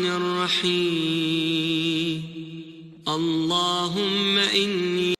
الرحيم اللهم إني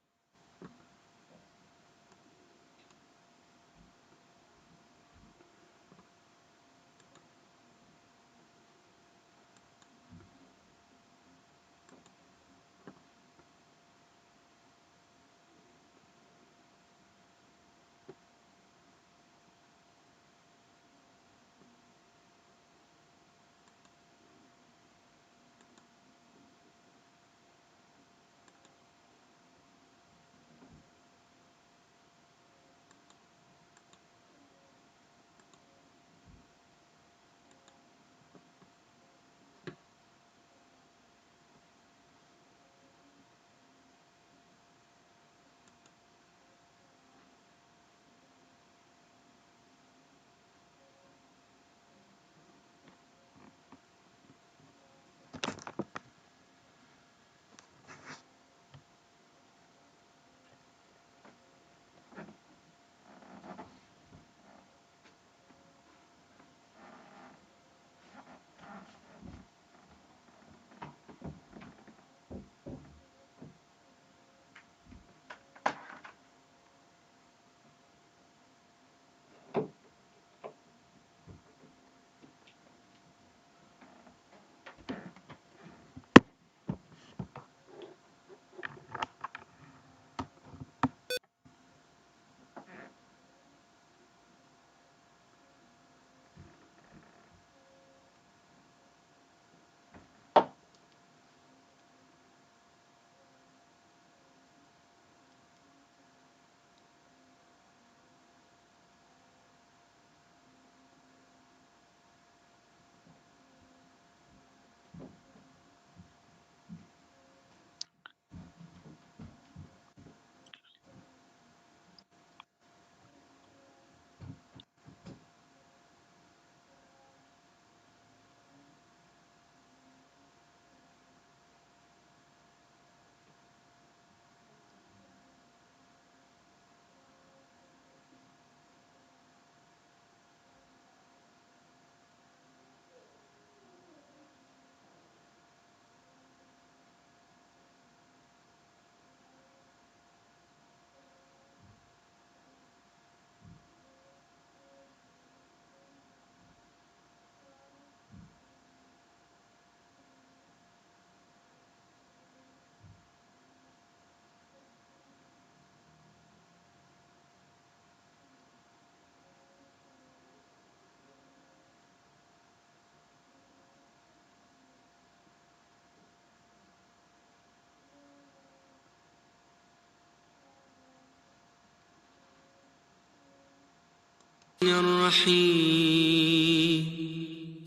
الرحيم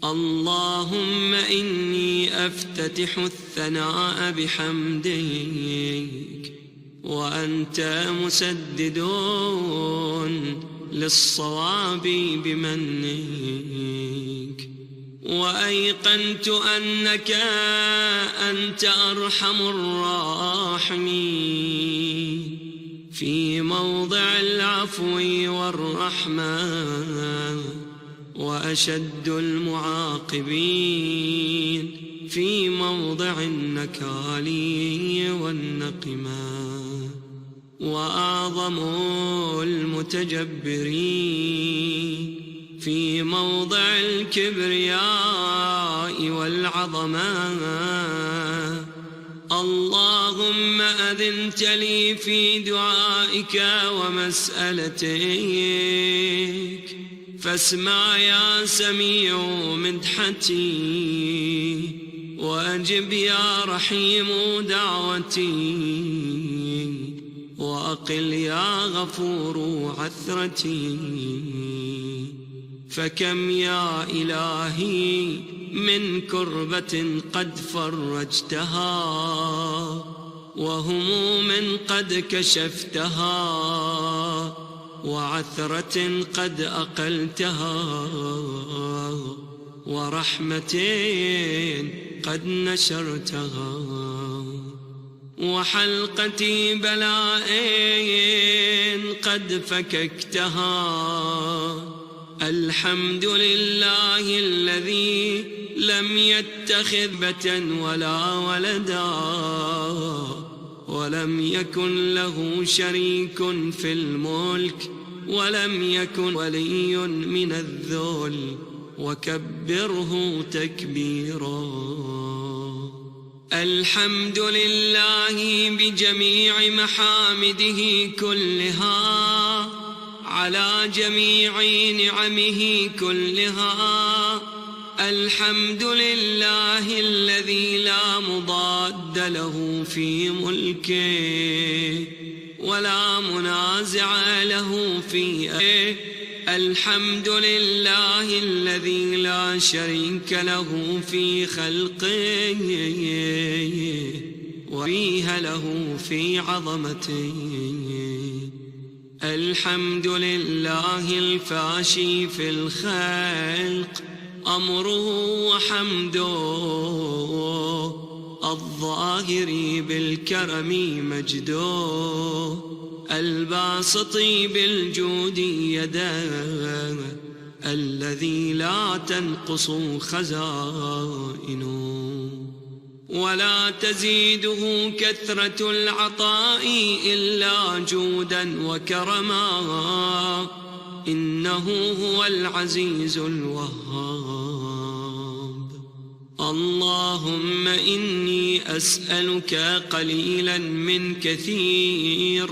اللهم إني أفتتح الثناء بحمدك وأنت مسدد للصواب بمنك وأيقنت أنك أنت أرحم الراحمين في موضع العفو والرحمة وأشد المعاقبين في موضع النكال والنقمة وأعظم المتجبرين في موضع الكبرياء والعظمة اللهم أذنت لي في دعائك ومسألتك فاسمع يا سميع مدحتي وأجب يا رحيم دعوتي وأقل يا غفور عثرتي فكم يا إلهي من كربة قد فرجتها وهموم قد كشفتها وعثرة قد أقلتها ورحمة قد نشرتها وحلقة بلاء قد فككتها الحمد لله الذي لم يتخذ بتا ولا ولدا ولم يكن له شريك في الملك ولم يكن ولي من الذل وكبره تكبيرا. الحمد لله بجميع محامده كلها على جميع نعمه كلها. الحمد لله الذي لا مضاد له في ملكه ولا منازع له في أمره. الحمد لله الذي لا شريك له في خلقه وشبيه له في عظمته. الحمد لله الفاشي في الخلق أمره وحمده الظاهر بالكرم مجده الباسط بالجود يده الذي لا تنقص خزائنه ولا تزيده كثرة العطاء إلا جودا وكرما. إنه هو العزيز الوهاب. اللهم إني أسألك قليلا من كثير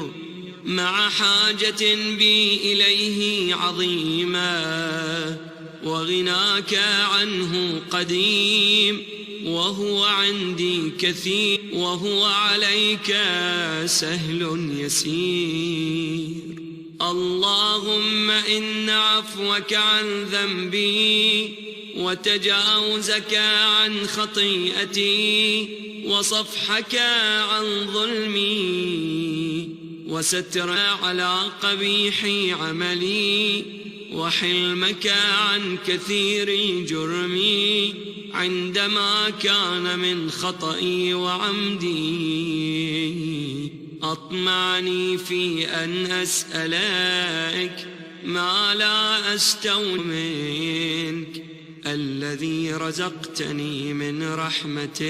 مع حاجة بي إليه عظيما وغناك عنه قديم وهو عندي كثير وهو عليك سهل يسير. اللهم إن عفوك عن ذنبي وتجاوزك عن خطيئتي وصفحك عن ظلمي وستر على قبيح عملي وحلمك عن كثير جرمي عندما كان من خطئي وعمدي. أطمعني في أن أسألك ما لا أستوي منك الذي رزقتني من رحمتك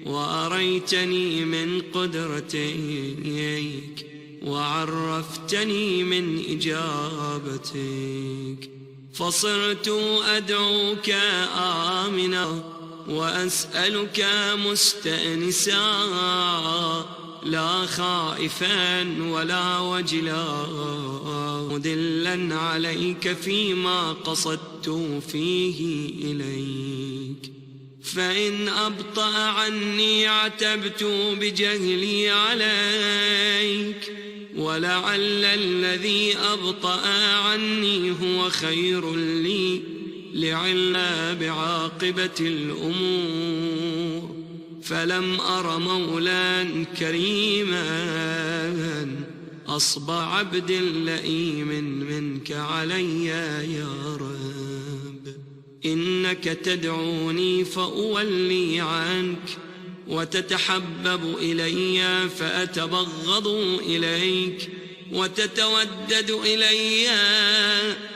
وأريتني من قدرتك وعرفتني من إجابتك فصرت أدعوك آمنا وأسألك مستأنسا لا خائفا ولا وجلا مدلا عليك فيما قصدت فيه إليك. فإن أبطأ عني عتبت بجهلي عليك ولعل الذي أبطأ عني هو خير لي لعلم بعاقبة الأمور. فلم أر مولا كريما أصبع عبد لئيم منك علي يا رب. إنك تدعوني فأولي عنك وتتحبب إلي فأتبغض إليك وتتودد إلي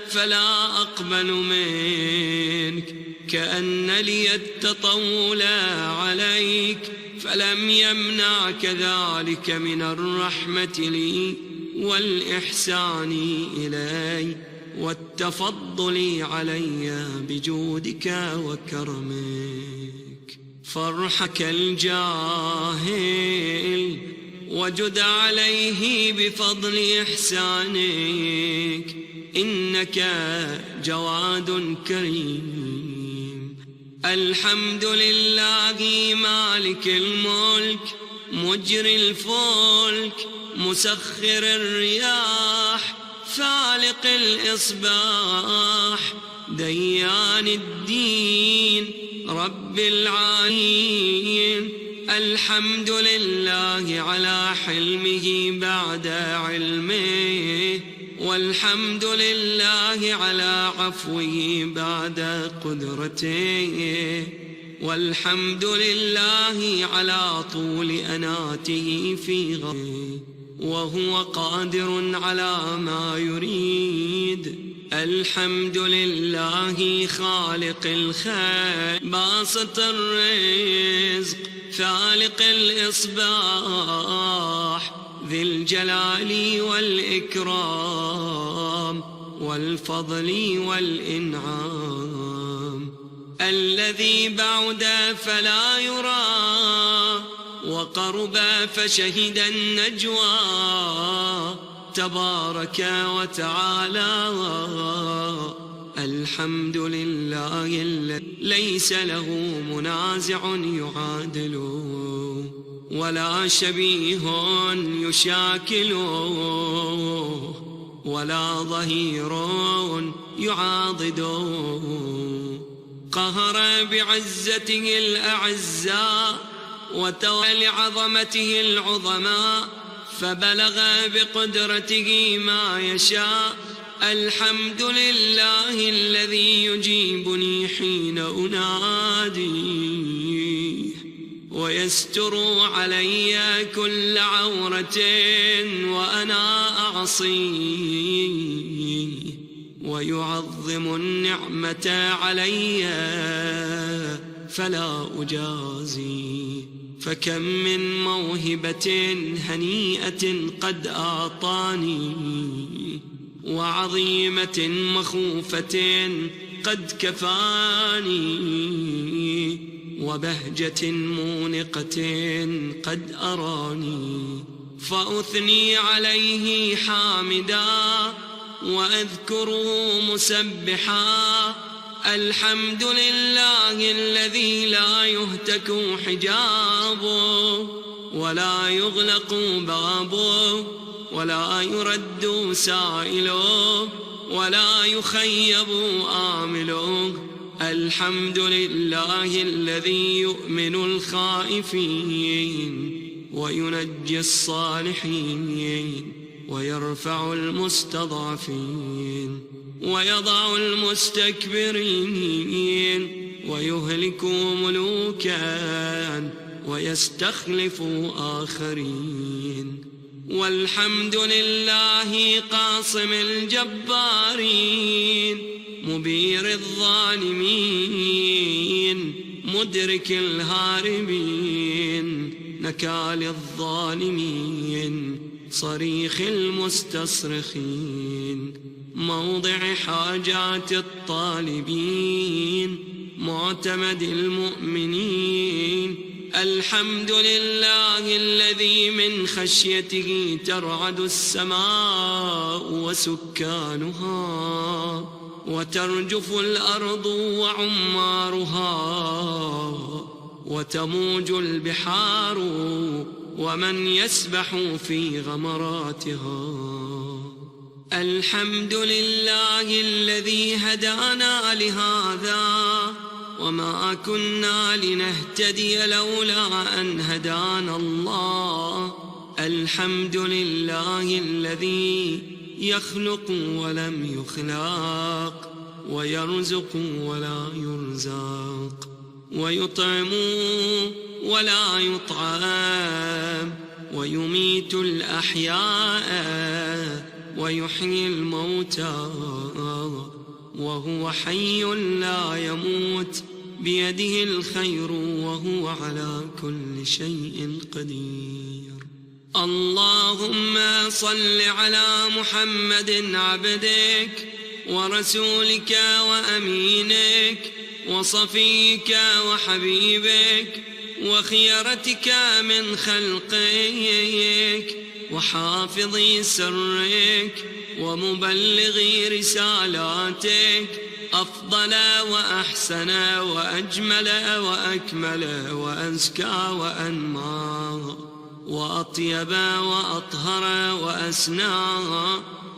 فلا أقبل منك كأن لي التطول عليك فلم يمنعك ذلك من الرحمة لي والإحسان إلي والتفضل علي بجودك وكرمك. فرحك الجاهل وجد عليه بفضل إحسانك إنك جواد كريم. الحمد لله مالك الملك مجري الفلك مسخر الرياح فالق الإصباح ديان الدين رب العالمين. الحمد لله على حلمه بعد علمه والحمد لله على عفوه بعد قدرته والحمد لله على طول أناته في غفره وهو قادر على ما يريد الحمد لله خالق الخير باسط الرزق فالق الإصباح ذي الجلال والإكرام والفضل والإنعام الذي بعد فلا يرى وقرب فشهد النجوى تبارك وتعالى الحمد لله الذي ليس له منازع يعادله ولا شبيه يشاكله ولا ظهير يعاضده قهر بعزته الأعزاء وتولى لعظمته العظماء فبلغ بقدرته ما يشاء الحمد لله الذي يجيبني حين أناديه ويستر علي كل عورة وأنا أعصيه ويعظم النعمة علي فلا أجازي فكم من موهبة هنيئة قد أعطاني وعظيمة مخوفة قد كفاني وبهجة مونقة قد أراني فأثني عليه حامدا وأذكره مسبحا الحمد لله الذي لا يهتك حجابه ولا يغلق بابه ولا يرد سائله ولا يخيب آمله الحمد لله الذي يؤمن الخائفين وينجي الصالحين ويرفع المستضعفين ويضع المستكبرين ويهلك ملوكا ويستخلف آخرين والحمد لله قاصم الجبارين مبير الظالمين مدرك الهاربين نكال الظالمين صريخ المستصرخين موضع حاجات الطالبين معتمد المؤمنين الحمد لله الذي من خشيته ترعد السماء وسكانها وترجف الأرض وعمارها وتموج البحار ومن يسبح في غمراتها الحمد لله الذي هدانا لهذا وما كنا لنهتدي لولا أن هدانا الله الحمد لله الذي يخلق ولم يخلق ويرزق ولا يرزق ويطعم ولا يطعم ويميت الأحياء ويحيي الموتى وهو حي لا يموت بيده الخير وهو على كل شيء قدير اللهم صل على محمد عبدك ورسولك وأمينك وصفيك وحبيبك وخيرتك من خلقك وحافظ سرك ومبلغ رسالاتك أفضل وأحسن وأجمل وأكمل وأزكى وأنمى وأطيب وأطهر وأسنى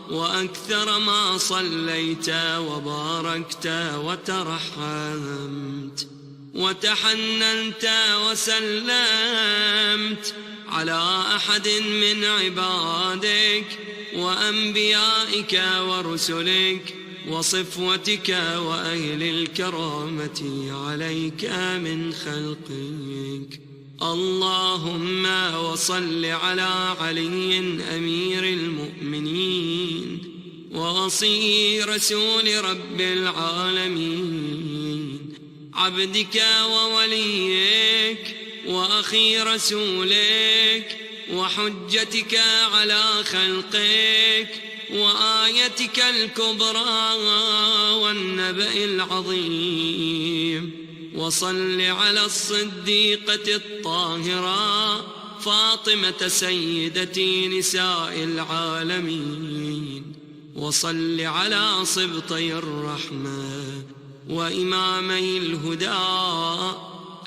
وأكثر ما صليت وباركت وترحمت وتحننت وسلمت على أحد من عبادك وأنبيائك ورسلك وصفوتك وأهل الكرامة عليك من خلقك اللهم وصل على علي أمير المؤمنين ووصي رسول رب العالمين، عبدك ووليك وأخي رسولك وحجتك على خلقك وآيتك الكبرى والنبأ العظيم. وصل على الصديقة الطاهرة فاطمة سيدة نساء العالمين. وصل على صبطي الرحمة وإمامي الهدى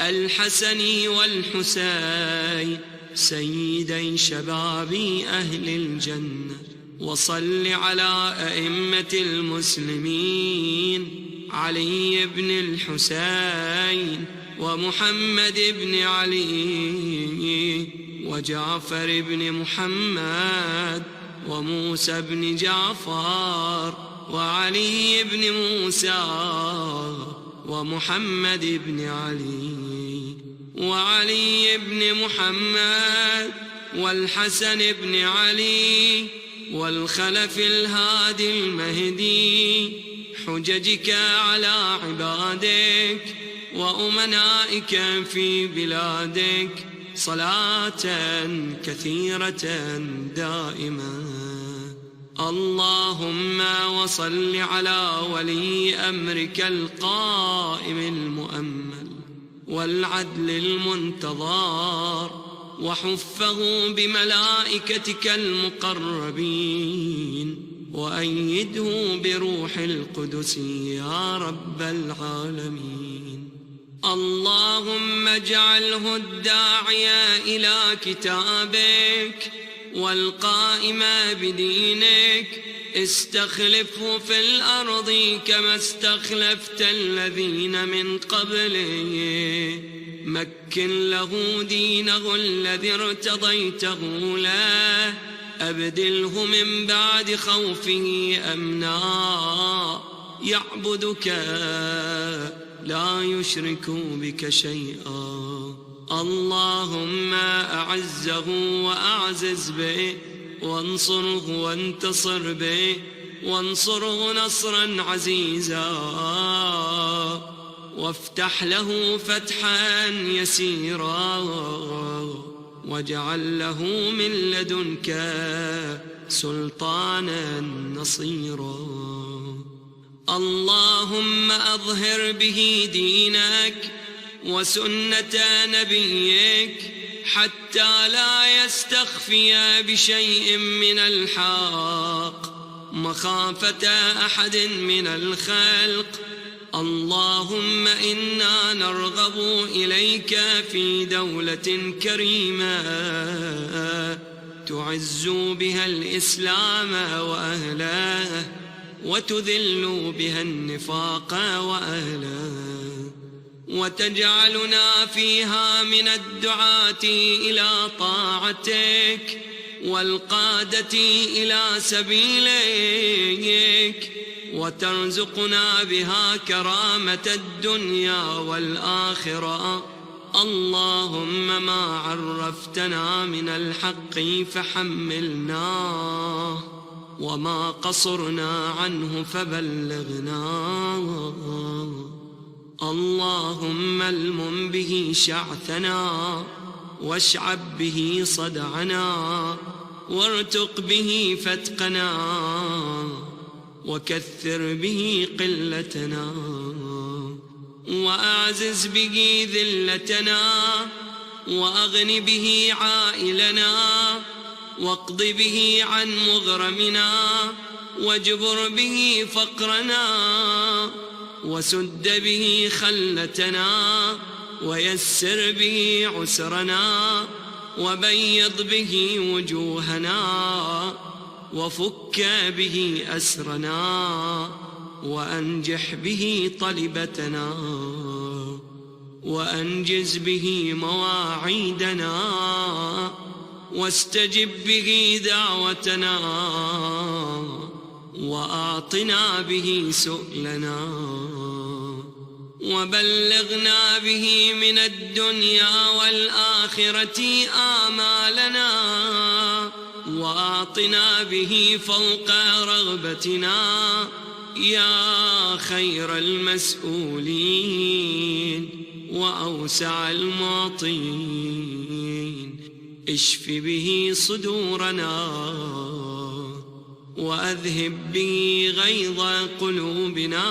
الحسن والحسين سيدي شباب أهل الجنة. وصل على أئمة المسلمين علي بن الحسين ومحمد بن علي وجعفر بن محمد وموسى بن جعفر وعلي بن موسى ومحمد بن علي وعلي بن محمد والحسن بن علي والخلف الهادي المهدي، حججك على عبادك وأمنائك في بلادك صلاة كثيرة دائمة. اللهم وصل على ولي أمرك القائم المؤمل والعدل المنتظر، وحفه بملائكتك المقربين، وأيده بروح القدس يا رب العالمين. اللهم اجعله الداعي إلى كتابك والقائم بدينك، استخلفه في الأرض كما استخلفت الذين من قبله، مكن له دينه الذي ارتضيته له، أبدله من بعد خوفه أمنا، يعبدك لا يشرك بك شيئا. اللهم أعزه وأعزز به، وانصره وانتصر به، وانصره نصرا عزيزا، وافتح له فتحا يسيرا، واجعل له من لدنك سلطانا نصيرا. اللهم أظهر به دينك وسنة نبيك حتى لا يستخفي بشيء من الحق مخافة أحد من الخلق. اللهم إنا نرغب إليك في دولة كريمة تعز بها الإسلام وأهله، وتذل بها النفاق وأهله، وتجعلنا فيها من الدعاة إلى طاعتك والقادة إلى سبيلك، وترزقنا بها كرامة الدنيا والآخرة. اللهم ما عرفتنا من الحق فحملناه، وما قصرنا عنه فبلغناه. اللهم المم به شعثنا، واشعب به صدعنا، وارتق به فتقنا، وكثر به قلتنا، وأعزز به ذلتنا، وأغن به عائلنا، واقض به عن مغرمنا، واجبر به فقرنا، وسد به خلتنا، ويسر به عسرنا، وبيض به وجوهنا، وفك به أسرنا، وأنجح به طلبتنا، وأنجز به مواعيدنا، واستجب به دعوتنا، وأعطنا به سؤلنا، وبلغنا به من الدنيا والآخرة آمالنا، وأعطنا به فوق رغبتنا يا خير المسؤولين وأوسع المعطين. اشف به صدورنا وأذهب به غيظ قلوبنا،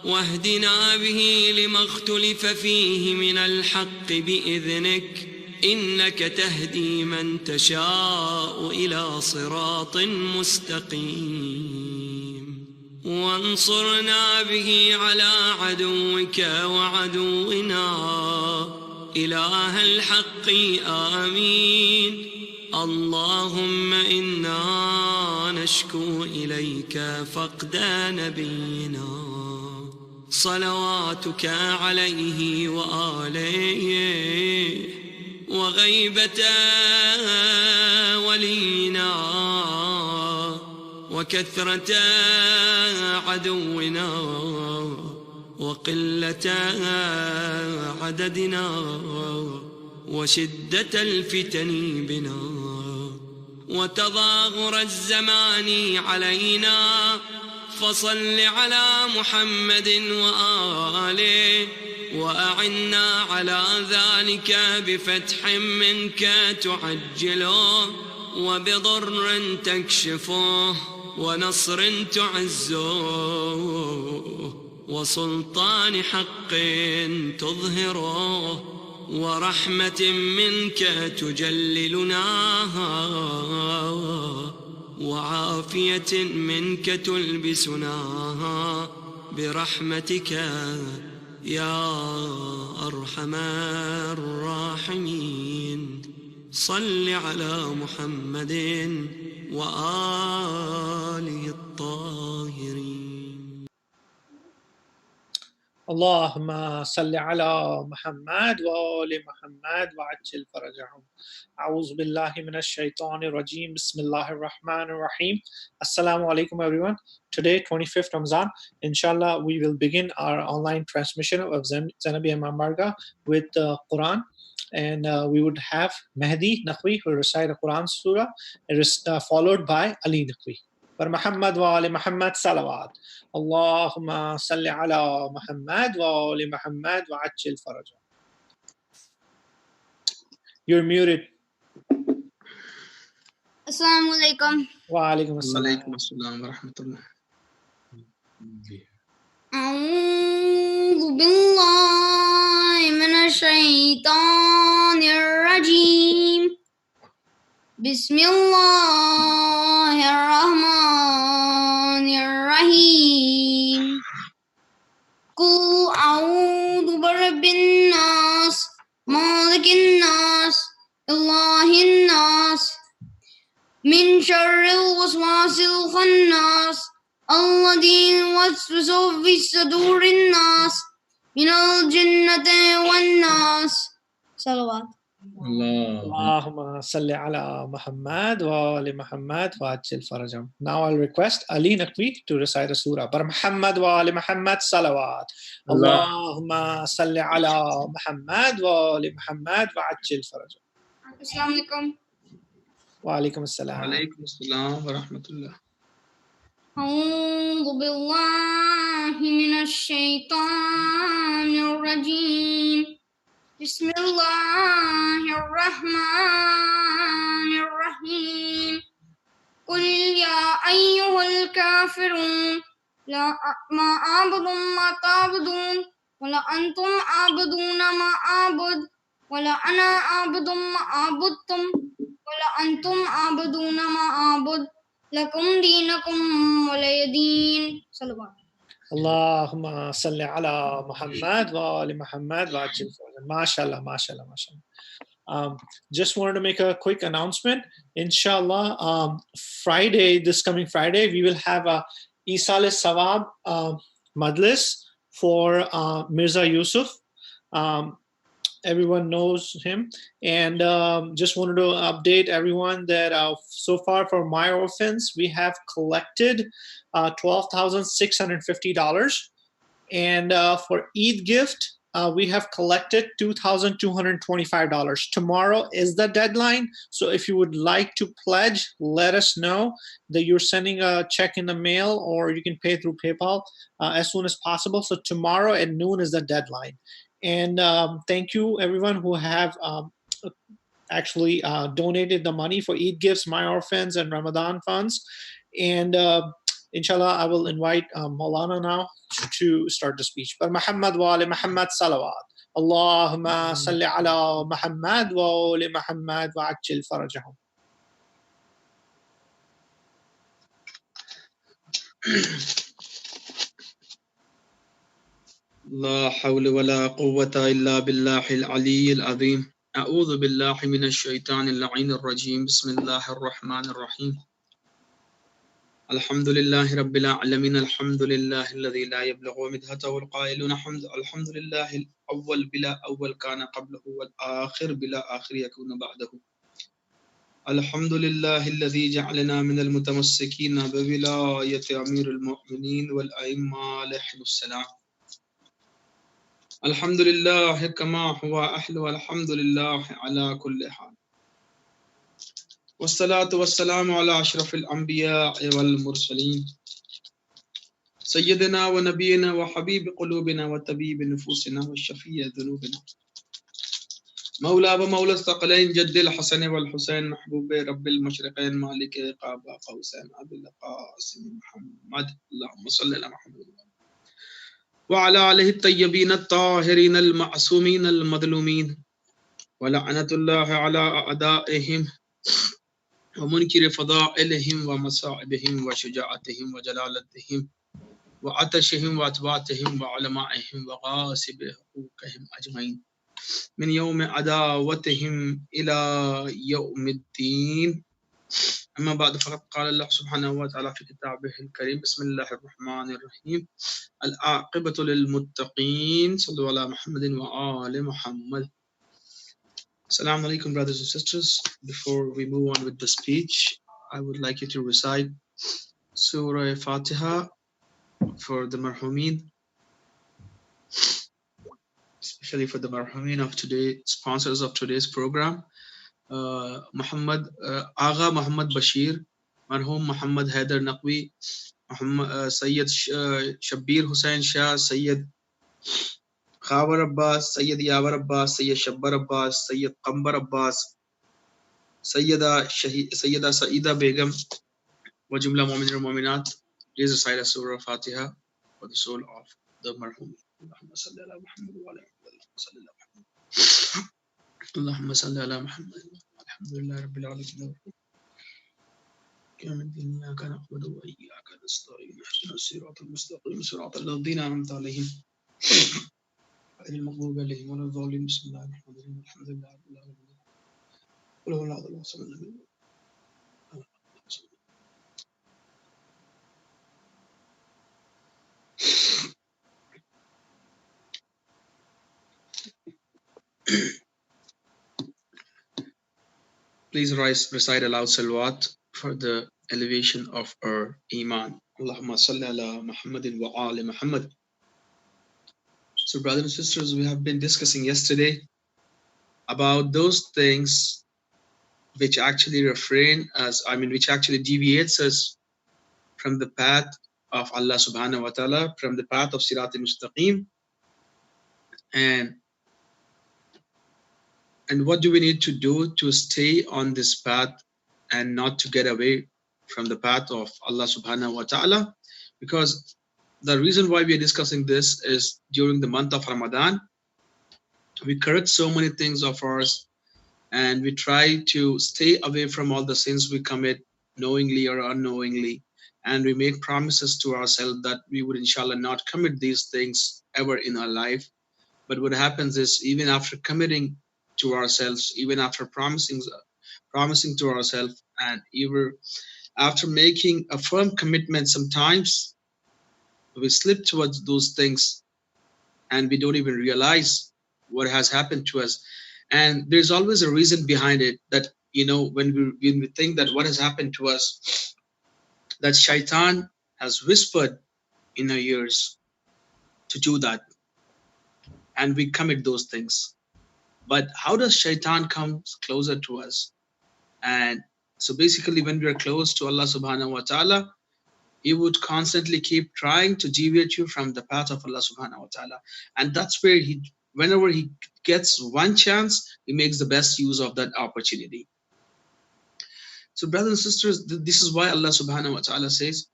واهدنا به لما اختلف فيه من الحق بإذنك، إنك تهدي من تشاء إلى صراط مستقيم. وانصرنا به على عدوك وعدونا إله الحق آمين. اللهم إنا نشكو إليك فقد نبينا صلواتك عليه وآله، وغيبة ولينا وكثرة عدونا وقلة عددنا وشدة الفتن بنا وتظاهر الزمان علينا. فصل على محمد وآله وأعنا على ذلك بفتح منك تعجله، وبضر تكشفه، ونصر تعزه، وسلطان حق تظهره، ورحمة منك تجللنا، وعافية منك تلبسنا برحمتك يا أرحم الراحمين. صل على محمد وآله الطاهرين. اللهم صل على محمد وآل محمد وعجل فرجهم. أعوذ بالله من الشيطان الرجيم. بسم الله الرحمن الرحيم. Assalamu alaikum everyone. Today, 25th Ramadan, inshallah, we will begin our online transmission of Zainabiya Imambargah with the Quran. And we would have Mehdi Naqvi who will recite a Quran surah, followed by Ali Naqvi. For Muhammad wa ali Muhammad salawat. Allahumma salli ala Muhammad wa ali Muhammad wa ajil farajah. You're muted. Assalamu alaikum. Wa alaikum assalam. Wa alaikum assalam wa rahmatullah. أعوذ بالله من الشيطان الرجيم. بسم الله الرحمن الرحيم. قل أعوذ برب الناس مالك الناس إله الناس من شر الوسواس الخناس الذي يوسوس في صدور الناس من الجنة والناس. صلوات. Allahumma salli ala Muhammad wa ali Muhammad wa ajil farajam. Now I'll request Ali Naqvi to recite a surah. Bar Muhammad wa ali Muhammad salawat. Allahumma salli ala Muhammad wa ali Muhammad wa ajil farajam. Assalamu alaikum. Wa alaikum assalam. Wa alaikum assalam wa rahmatullah. أعوذ بالله من الشيطان الرجيم. بسم الله الرحمن الرحيم. قل يا أيها الكافرون لا ما أعبد ما تعبدون ولا أنتم عابدون ما أعبد ولا أنا أعبد ما عبدتم ولا أنتم عابدون ما أعبد لكم دينكم ولي دين. صلوات. Allahumma salli ala Muhammad wa ali Muhammad wa ajil farajam. MashaAllah, MashaAllah, MashaAllah. Just wanted to make a quick announcement. Inshallah, this coming Friday, we will have a Isal Sawab Majlis for Mirza Yusuf. Everyone knows him. And just wanted to update everyone that so far for My Orphans, we have collected $12,650. And for Eid gift, we have collected $2,225. Tomorrow is the deadline. So if you would like to pledge, let us know that you're sending a check in the mail, or you can pay through PayPal as soon as possible. So tomorrow at noon is the deadline. And thank you everyone who have actually donated the money for Eid gifts, My Orphans, and Ramadan funds. And inshallah, I will invite Molana now to start the speech. But Muhammad wa ali Muhammad salawat. Allahumma salli ala Muhammad wa ali Muhammad wa ajil farajahum. لا حول ولا قوة إلا بالله العلي العظيم. أعوذ بالله من الشيطان اللعين الرجيم. بسم الله الرحمن الرحيم. الحمد لله رب العالمين. الحمد لله الذي لا يبلغ مدحته القائلون. الحمد لله الأول بلا أول كان قبله، والآخر بلا آخر يكون بعده. الحمد لله الذي جعلنا من المتمسكين بولاية أمير المؤمنين والأئمة عليهم السلام. الحمد لله كما هو أهل، والحمد لله على كل حال، والصلاة والسلام على أشرف الأنبياء والمرسلين سيدنا ونبينا وحبيب قلوبنا وطبيب نفوسنا وشفيع ذنوبنا مولى ومولى الثقلين جد الحسن والحسين محبوب رب المشرقين مالك قاب قوسين أبي القاسم محمد. اللهم صل على محمد وعلى آله الطيبين الطاهرين المعصومين المظلومين، ولعنة الله على أعدائهم ومنكر فضائلهم ومصائبهم وشجاعتهم وجلالتهم وعطشهم وأتباعهم وعلمائهم وغاصب حقوقهم أجمعين من يوم عداوتهم إلى يوم الدين. أما بعد، فقد قال الله سبحانه وتعالى في كتابه الكريم: بسم الله الرحمن الرحيم، العاقبة للمتقين، صلوا على محمد وآل محمد. Assalamu alaikum, brothers and sisters. Before we move on with the speech, I would like you to recite Surah Fatiha for the marhumin, especially for the marhumin of today, sponsors of today's program. Agha Muhammad Bashir, Marhum Muhammad Haider Naqvi, Syed Shabbir Hussain Shah, Syed Khawar Abbas, Syed Yawar Abbas, Syed Shabbar Abbas, Syed Qambar Abbas, Sayyida Saida Begum, wa Jumla Mu'minin wa Mu'minat. Please recite a Surah Fatiha for the soul of the marhum. Allahumma salli ala Muhammad wa ala Muhammad. Allahumma salli ala Muhammad. Alhamdulillah Rabbil Alamin. كامل إياك نعبد وإياك نستعين اهدنا الصراط المستقيم صراط الذين أنعمت عليهم غير المغضوب عليهم ولا الضالين. بسم الله الرحمن الرحيم. الحمد لله رب العالمين. قل هو الله أحد الله الصمد لم يلد Please recite aloud salawat for the elevation of our iman. Allahumma salli ala Muhammadin wa ali Muhammad. So, brothers and sisters, we have been discussing yesterday about those things which actually which actually deviates us from the path of Allah subhanahu wa ta'ala, from the path of Sirat al-Mustaqim. And what do we need to do to stay on this path and not to get away from the path of Allah subhanahu wa ta'ala? Because the reason why we are discussing this is during the month of Ramadan, we correct so many things of ours and we try to stay away from all the sins we commit knowingly or unknowingly. And we make promises to ourselves that we would inshallah not commit these things ever in our life. But what happens is, even after committing to ourselves, even after promising to ourselves, and even after making a firm commitment, sometimes we slip towards those things and we don't even realize what has happened to us. And there's always a reason behind it, that when we think that what has happened to us, that shaitan has whispered in our ears to do that. and we commit those things. But how does shaitan come closer to us? And so basically, when we are close to Allah subhanahu wa ta'ala, he would constantly keep trying to deviate you from the path of Allah subhanahu wa ta'ala. And that's where whenever he gets one chance, he makes the best use of that opportunity. So brothers and sisters, this is why Allah subhanahu wa ta'ala says,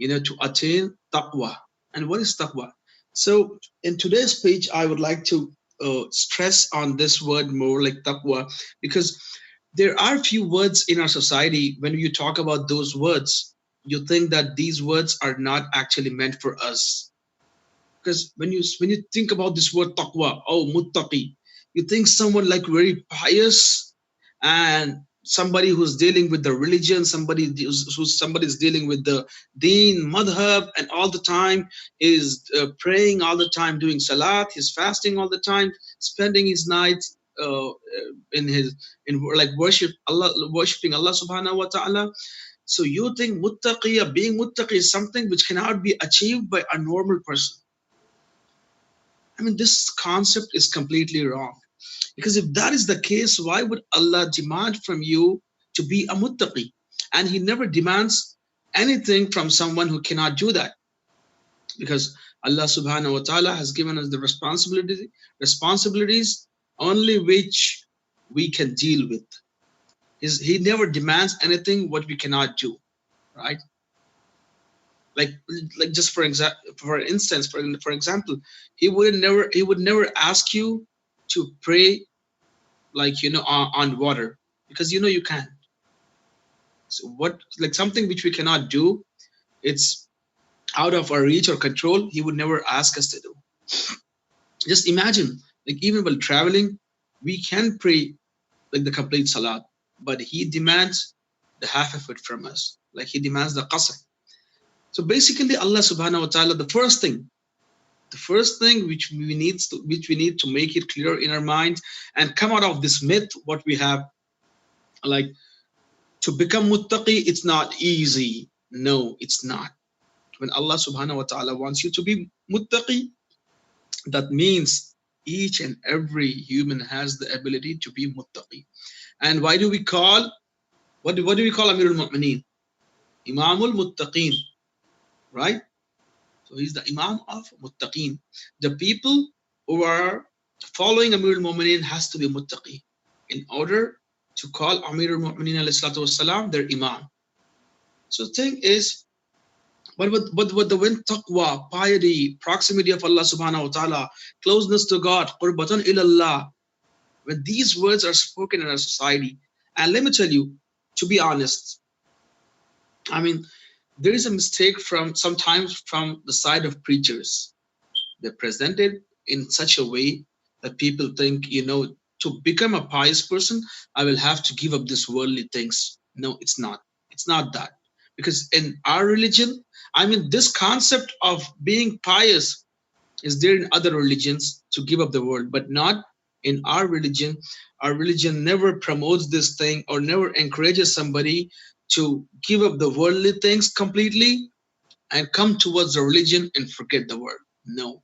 to attain taqwa. And what is taqwa? So in today's page, I would like to stress on this word more, like taqwa, because there are few words in our society. When you talk about those words, you think that these words are not actually meant for us. Because when you think about this word taqwa, oh, muttaqi, you think someone like very pious and somebody who's dealing with the religion, somebody is dealing with the deen, madhab, and all the time is praying all the time, doing salat, he's fasting all the time, spending his nights in worshiping Allah subhanahu wa ta'ala. So you think muttaqi, being muttaqi, is something which cannot be achieved by a normal person. I mean, this concept is completely wrong. Because if that is the case, why would Allah demand from you to be a muttaqi? And He never demands anything from someone who cannot do that. Because Allah subhanahu wa ta'ala has given us the responsibilities only which we can deal with. He never demands anything what we cannot do, right? Like just for example, He would never ask you to pray on water, because you can't. So something which we cannot do, it's out of our reach or control, He would never ask us to do. Just imagine, even while traveling, we can pray the complete salat, but He demands the half of it from us. He demands the qasr. So basically, Allah subhanahu wa ta'ala, the first thing which we need to make it clear in our mind and come out of this myth, what we have, to become muttaqi, it's not easy. No, it's not. When Allah subhanahu wa ta'ala wants you to be muttaqi, that means each and every human has the ability to be muttaqi. And what do we call Amirul Mu'mineen? Imamul Muttaqeen, right? So he's the Imam of Muttaqeen. The people who are following Amirul Mu'mineen has to be muttaqi in order to call Amirul Mu'mineen alayhi salatu wasalam their Imam. So the thing is, when taqwa, piety, proximity of Allah subhanahu wa ta'ala, closeness to God, qurbatan ilallah, when these words are spoken in our society, and let me tell you, to be honest, I mean, there is a mistake sometimes from the side of preachers. They're presented in such a way that people think, to become a pious person, I will have to give up these worldly things. No, it's not. It's not that. Because in our religion, this concept of being pious is there in other religions, to give up the world, but not in our religion. Our religion never promotes this thing or never encourages somebody to give up the worldly things completely and come towards the religion and forget the world. No.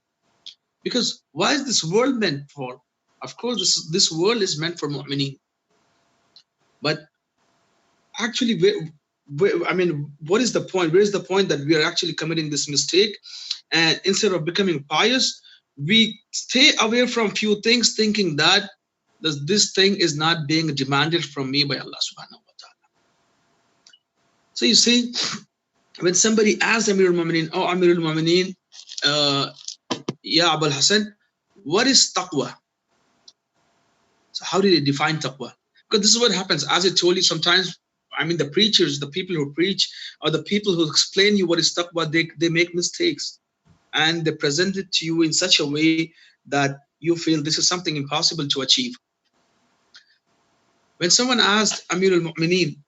Because why is this world meant for? Of course, this world is meant for mu'mineen. But actually, what is the point? Where is the point that we are actually committing this mistake? And instead of becoming pious, we stay away from few things, thinking that this thing is not being demanded from me by Allah subhanahu wa ta'ala. So you see, when somebody asks Amirul Mu'mineen, oh Amirul Mu'mineen, Ya Abul Hassan, what is taqwa? So how did they define taqwa? Because this is what happens. As I told you, sometimes, the preachers, the people who preach, or the people who explain you what is taqwa, they make mistakes. And they present it to you in such a way that you feel this is something impossible to achieve. When someone asked Amirul Mu'mineen,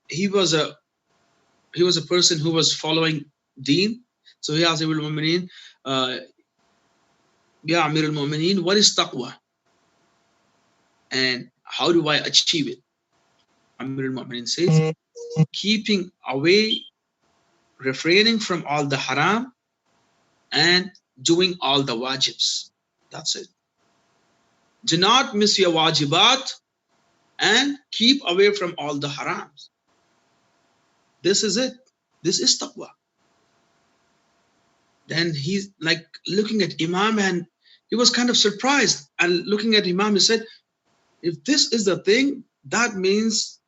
he was a person who was following deen. So he asked Amirul Mu'mineen, Ya Amirul Mu'mineen, what is taqwa? And how do I achieve it? Amirul Mu'mineen says, keeping away, refraining from all the haram, and doing all the wajibs. That's it. Do not miss your wajibat and keep away from all the harams. This is it. This is taqwa. Then he's like looking at Imam and he was kind of surprised. And looking at Imam, he said, if this is the thing, that means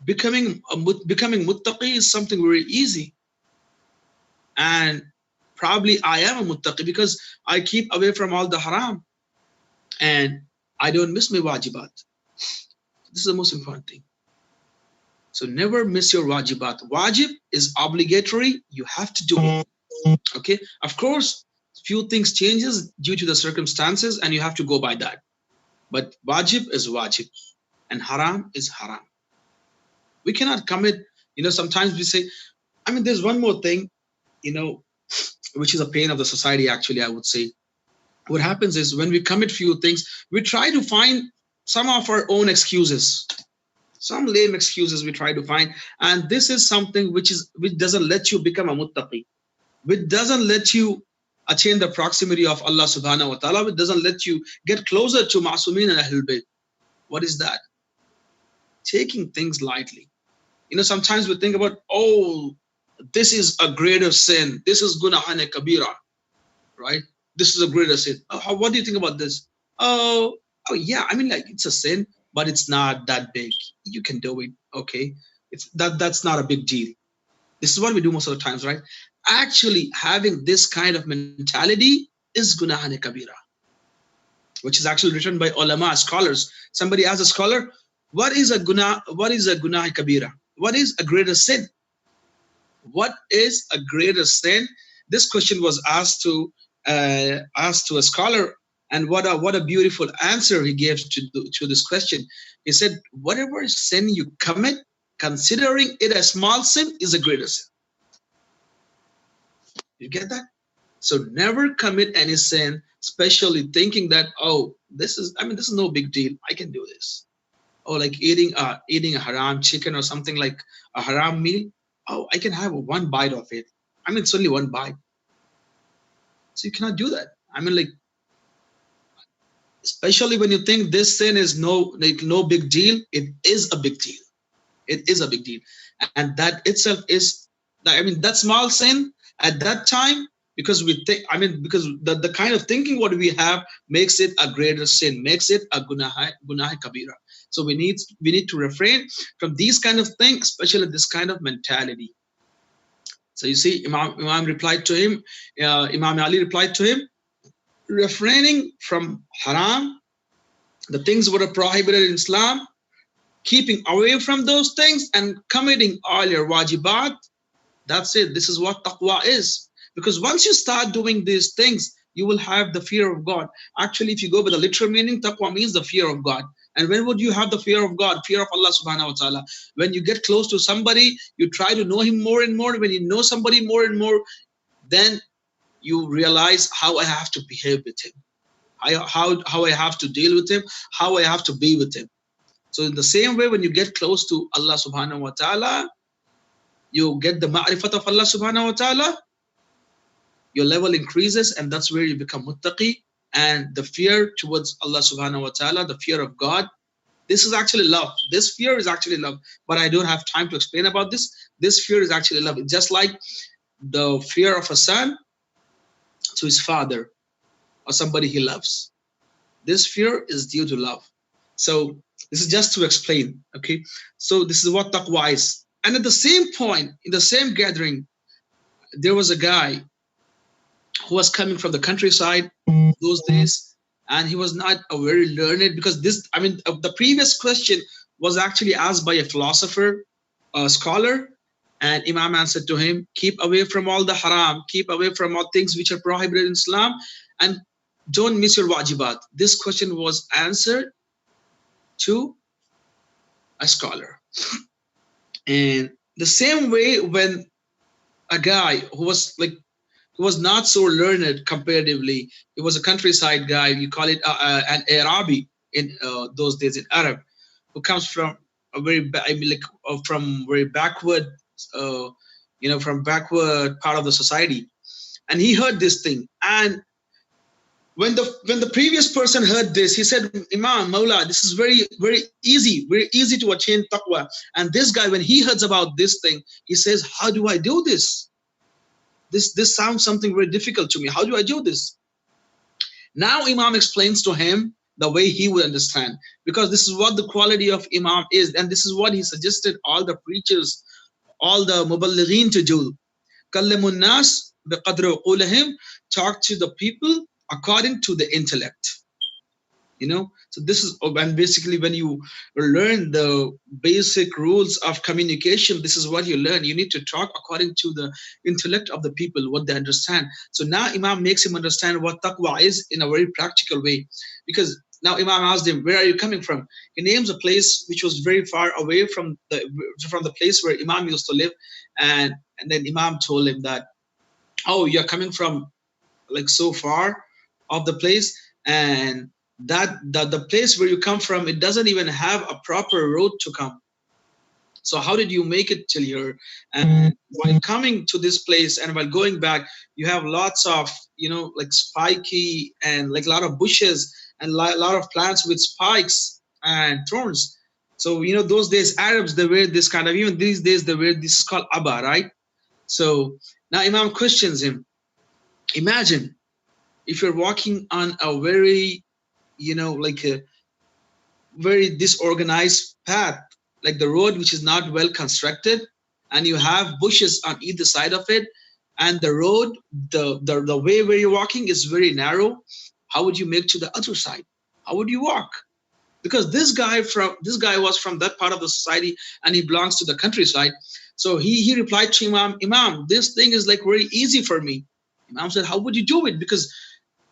becoming muttaqi is something very easy. And probably I am a muttaqi because I keep away from all the haram and I don't miss my wajibat. This is the most important thing. So never miss your wajibat. Wajib is obligatory. You have to do it. Okay. Of course, few things changes due to the circumstances and you have to go by that. But wajib is wajib and haram is haram. We cannot commit, sometimes we say, there's one more thing, which is a pain of the society, actually, I would say. What happens is when we commit few things, we try to find some of our own excuses, some lame excuses we try to find. And this is something which doesn't let you become a muttaqi, which doesn't let you attain the proximity of Allah subhanahu wa ta'ala, which doesn't let you get closer to Ma'sumin and Ahlul Bayt. What is that? Taking things lightly. Sometimes we think about, this is a greater sin. This is gunahan kabira, right? This is a greater sin. What do you think about this? Oh yeah. It's a sin, but it's not that big. You can do it. Okay. That's not a big deal. This is what we do most of the times, right? Actually, having this kind of mentality is gunahan kabira, which is actually written by ulama, scholars. Somebody asked a scholar, what is a gunah kabira? What is a greater sin? What is a greater sin? This question was asked to a scholar, and what a beautiful answer he gave to this question. He said, whatever sin you commit, considering it a small sin, is a greater sin. You get that? So never commit any sin, especially thinking that, this is no big deal. I can do this. Or like eating a haram chicken or something, like a haram meal. I can have one bite of it. It's only one bite. So you cannot do that. Especially when you think this sin is no big deal, it is a big deal. It is a big deal. And that itself is, that small sin at that time, because we think, because the kind of thinking what we have makes it a greater sin, makes it a gunah kabira. So we need to refrain from these kind of things, especially this kind of mentality. So you see, Imam replied to him, Imam Ali replied to him, refraining from haram, the things that are prohibited in Islam, keeping away from those things and committing all your wajibat. That's it. This is what taqwa is. Because once you start doing these things, you will have the fear of God. Actually, if you go by the literal meaning, taqwa means the fear of God. And when would you have the fear of God? Fear of Allah subhanahu wa ta'ala. When you get close to somebody, you try to know him more and more. When you know somebody more and more, then you realize how I have to behave with him, how I have to deal with him, how I have to be with him. So in the same way, when you get close to Allah subhanahu wa ta'ala, you get the ma'rifat of Allah subhanahu wa ta'ala, your level increases, and that's where you become muttaqi. And the fear towards Allah subhanahu wa ta'ala, the fear of God, this is actually love. This fear is actually love. But I don't have time to explain about this. This fear is actually love. It's just like the fear of a son to his father or somebody he loves. This fear is due to love. So this is just to explain, okay? So this is what taqwa is. And at the same point, in the same gathering, there was a guy who was coming from the countryside those days, and he was not a very learned, because the previous question was actually asked by a philosopher, a scholar, and Imam answered to him, keep away from all the haram, keep away from all things which are prohibited in Islam, and don't miss your wajibat. This question was answered to a scholar. And the same way, when a guy who was not so learned comparatively, he was a countryside guy, you call it an Arabi in those days in Arab, who comes from a very from very backward, from backward part of the society. and he heard this thing. And when the previous person heard this, he said, Imam, Mawla, this is very easy to attain taqwa. And this guy, when he hears about this thing, he says, how do I do this? This sounds something very difficult to me. How do I do this? Now Imam explains to him the way he would understand, because this is what the quality of Imam is, and this is what he suggested all the preachers, all the muballighin to do. Kallamun nas biqadri uqulihim, talk to the people according to the intellect. You know, so this is, and basically when you learn the basic rules of communication, this is what you learn. You need to talk according to the intellect of the people, what they understand. So now Imam makes him understand what taqwa is in a very practical way, because now Imam asked him, where are you coming from? He names a place which was very far away from the place where Imam used to live, and then Imam told him that, oh, you're coming from like so far of the place, and that the place where you come from, it doesn't even have a proper road to come. So how did you make it till here? And while coming to this place and while going back, you have lots of, you know, like spiky and like a lot of bushes and a lot of plants with spikes and thorns. So, you know, those days Arabs, they wear this kind of, even these days they wear, this is called abba, right? So now Imam questions him. Imagine if you're walking on a very, you know, like a very disorganized path, like the road which is not well constructed, and you have bushes on either side of it, and the road, the way where you're walking is very narrow. How would you make to the other side? How would you walk? Because this guy was from that part of the society, and he belongs to the countryside. So he replied to Imam, this thing is like very easy for me. Imam said, how would you do it? Because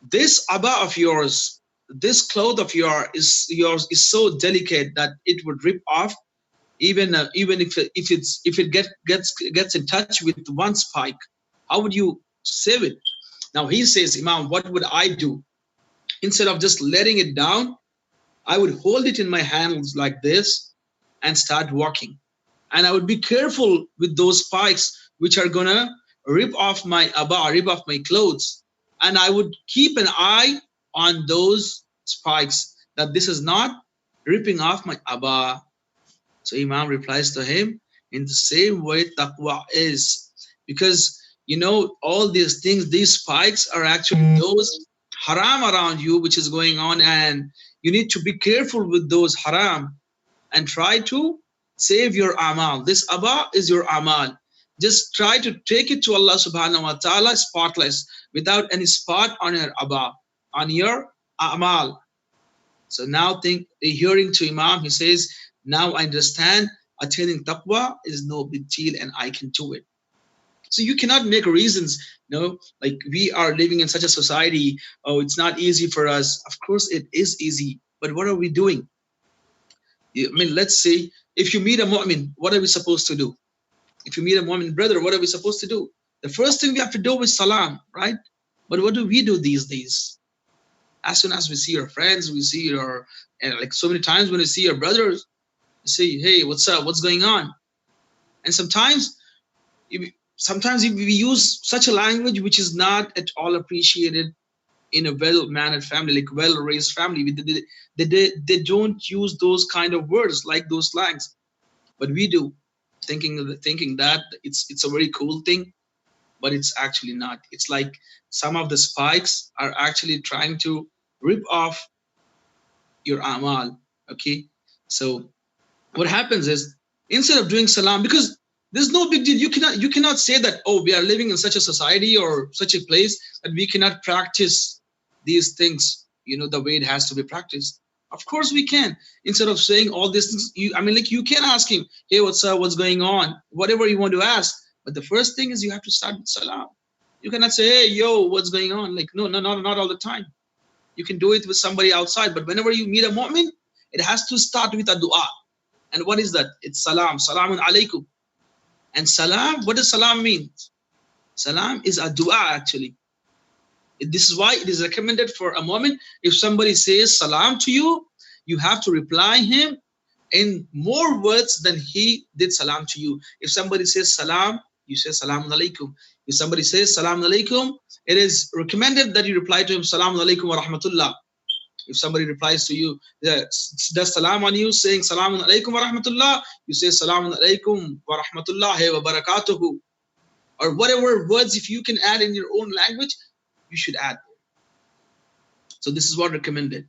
this abba of yours, this cloth of yours is so delicate that it would rip off, even if it gets in touch with one spike. How would you save it? Now he says, Imam, what would I do? Instead of just letting it down, I would hold it in my hands like this and start walking. And I would be careful with those spikes which are gonna rip off my abba, rip off my clothes. And I would keep an eye on those spikes, that this is not ripping off my abba. So Imam replies to him, in the same way taqwa is. Because, you know, all these things, these spikes are actually those haram around you which is going on, and you need to be careful with those haram and try to save your amal. This abba is your amal. Just try to take it to Allah subhanahu wa ta'ala spotless, without any spot on your abba, on your amal. So now hearing to Imam, he says, now I understand attaining taqwa is no big deal and I can do it. So you cannot make reasons, you know, like we are living in such a society, oh, it's not easy for us. Of course it is easy, but what are we doing? I mean, let's say if you meet a mu'min, what are we supposed to do? If you meet a mu'min brother, what are we supposed to do? The first thing we have to do is salam, right? But what do we do these days? As soon as we see our friends, we see our, and like so many times when we see our brothers, we say, hey, what's up? What's going on? And sometimes we use such a language which is not at all appreciated in a well-mannered family, like well-raised family. They don't use those kind of words like those slangs, but we do, thinking that it's a very cool thing, but it's actually not. It's like some of the spikes are actually trying to rip off your amal. Okay, so what happens is, instead of doing salam, because there's no big deal, you cannot say that, oh, we are living in such a society or such a place that we cannot practice these things, you know, the way it has to be practiced. Of course we can. Instead of saying all these things, you can ask him, hey, what's up, what's going on, whatever you want to ask. But the first thing is you have to start with salam. You cannot say, hey, yo, what's going on? Like, no, not all the time. You can do it with somebody outside, but whenever you meet a mu'min, it has to start with a dua. And what is that? It's salam, salamun alaikum. And salam, what does salam mean? Salam is a dua actually. This is why it is recommended for a mu'min, if somebody says salam to you, you have to reply him in more words than he did salam to you. If somebody says salam you say Salamun Alaikum. If somebody says Salamun Alaikum, it is recommended that you reply to him Salamun Alaikum wa Rahmatullah. If somebody replies to you, does salam on you, saying Salamun Alaikum wa Rahmatullah, you say Salamun Alaikum wa Rahmatullahi wa Barakatuhu. Or whatever words, if you can add in your own language, you should add. So this is what recommended.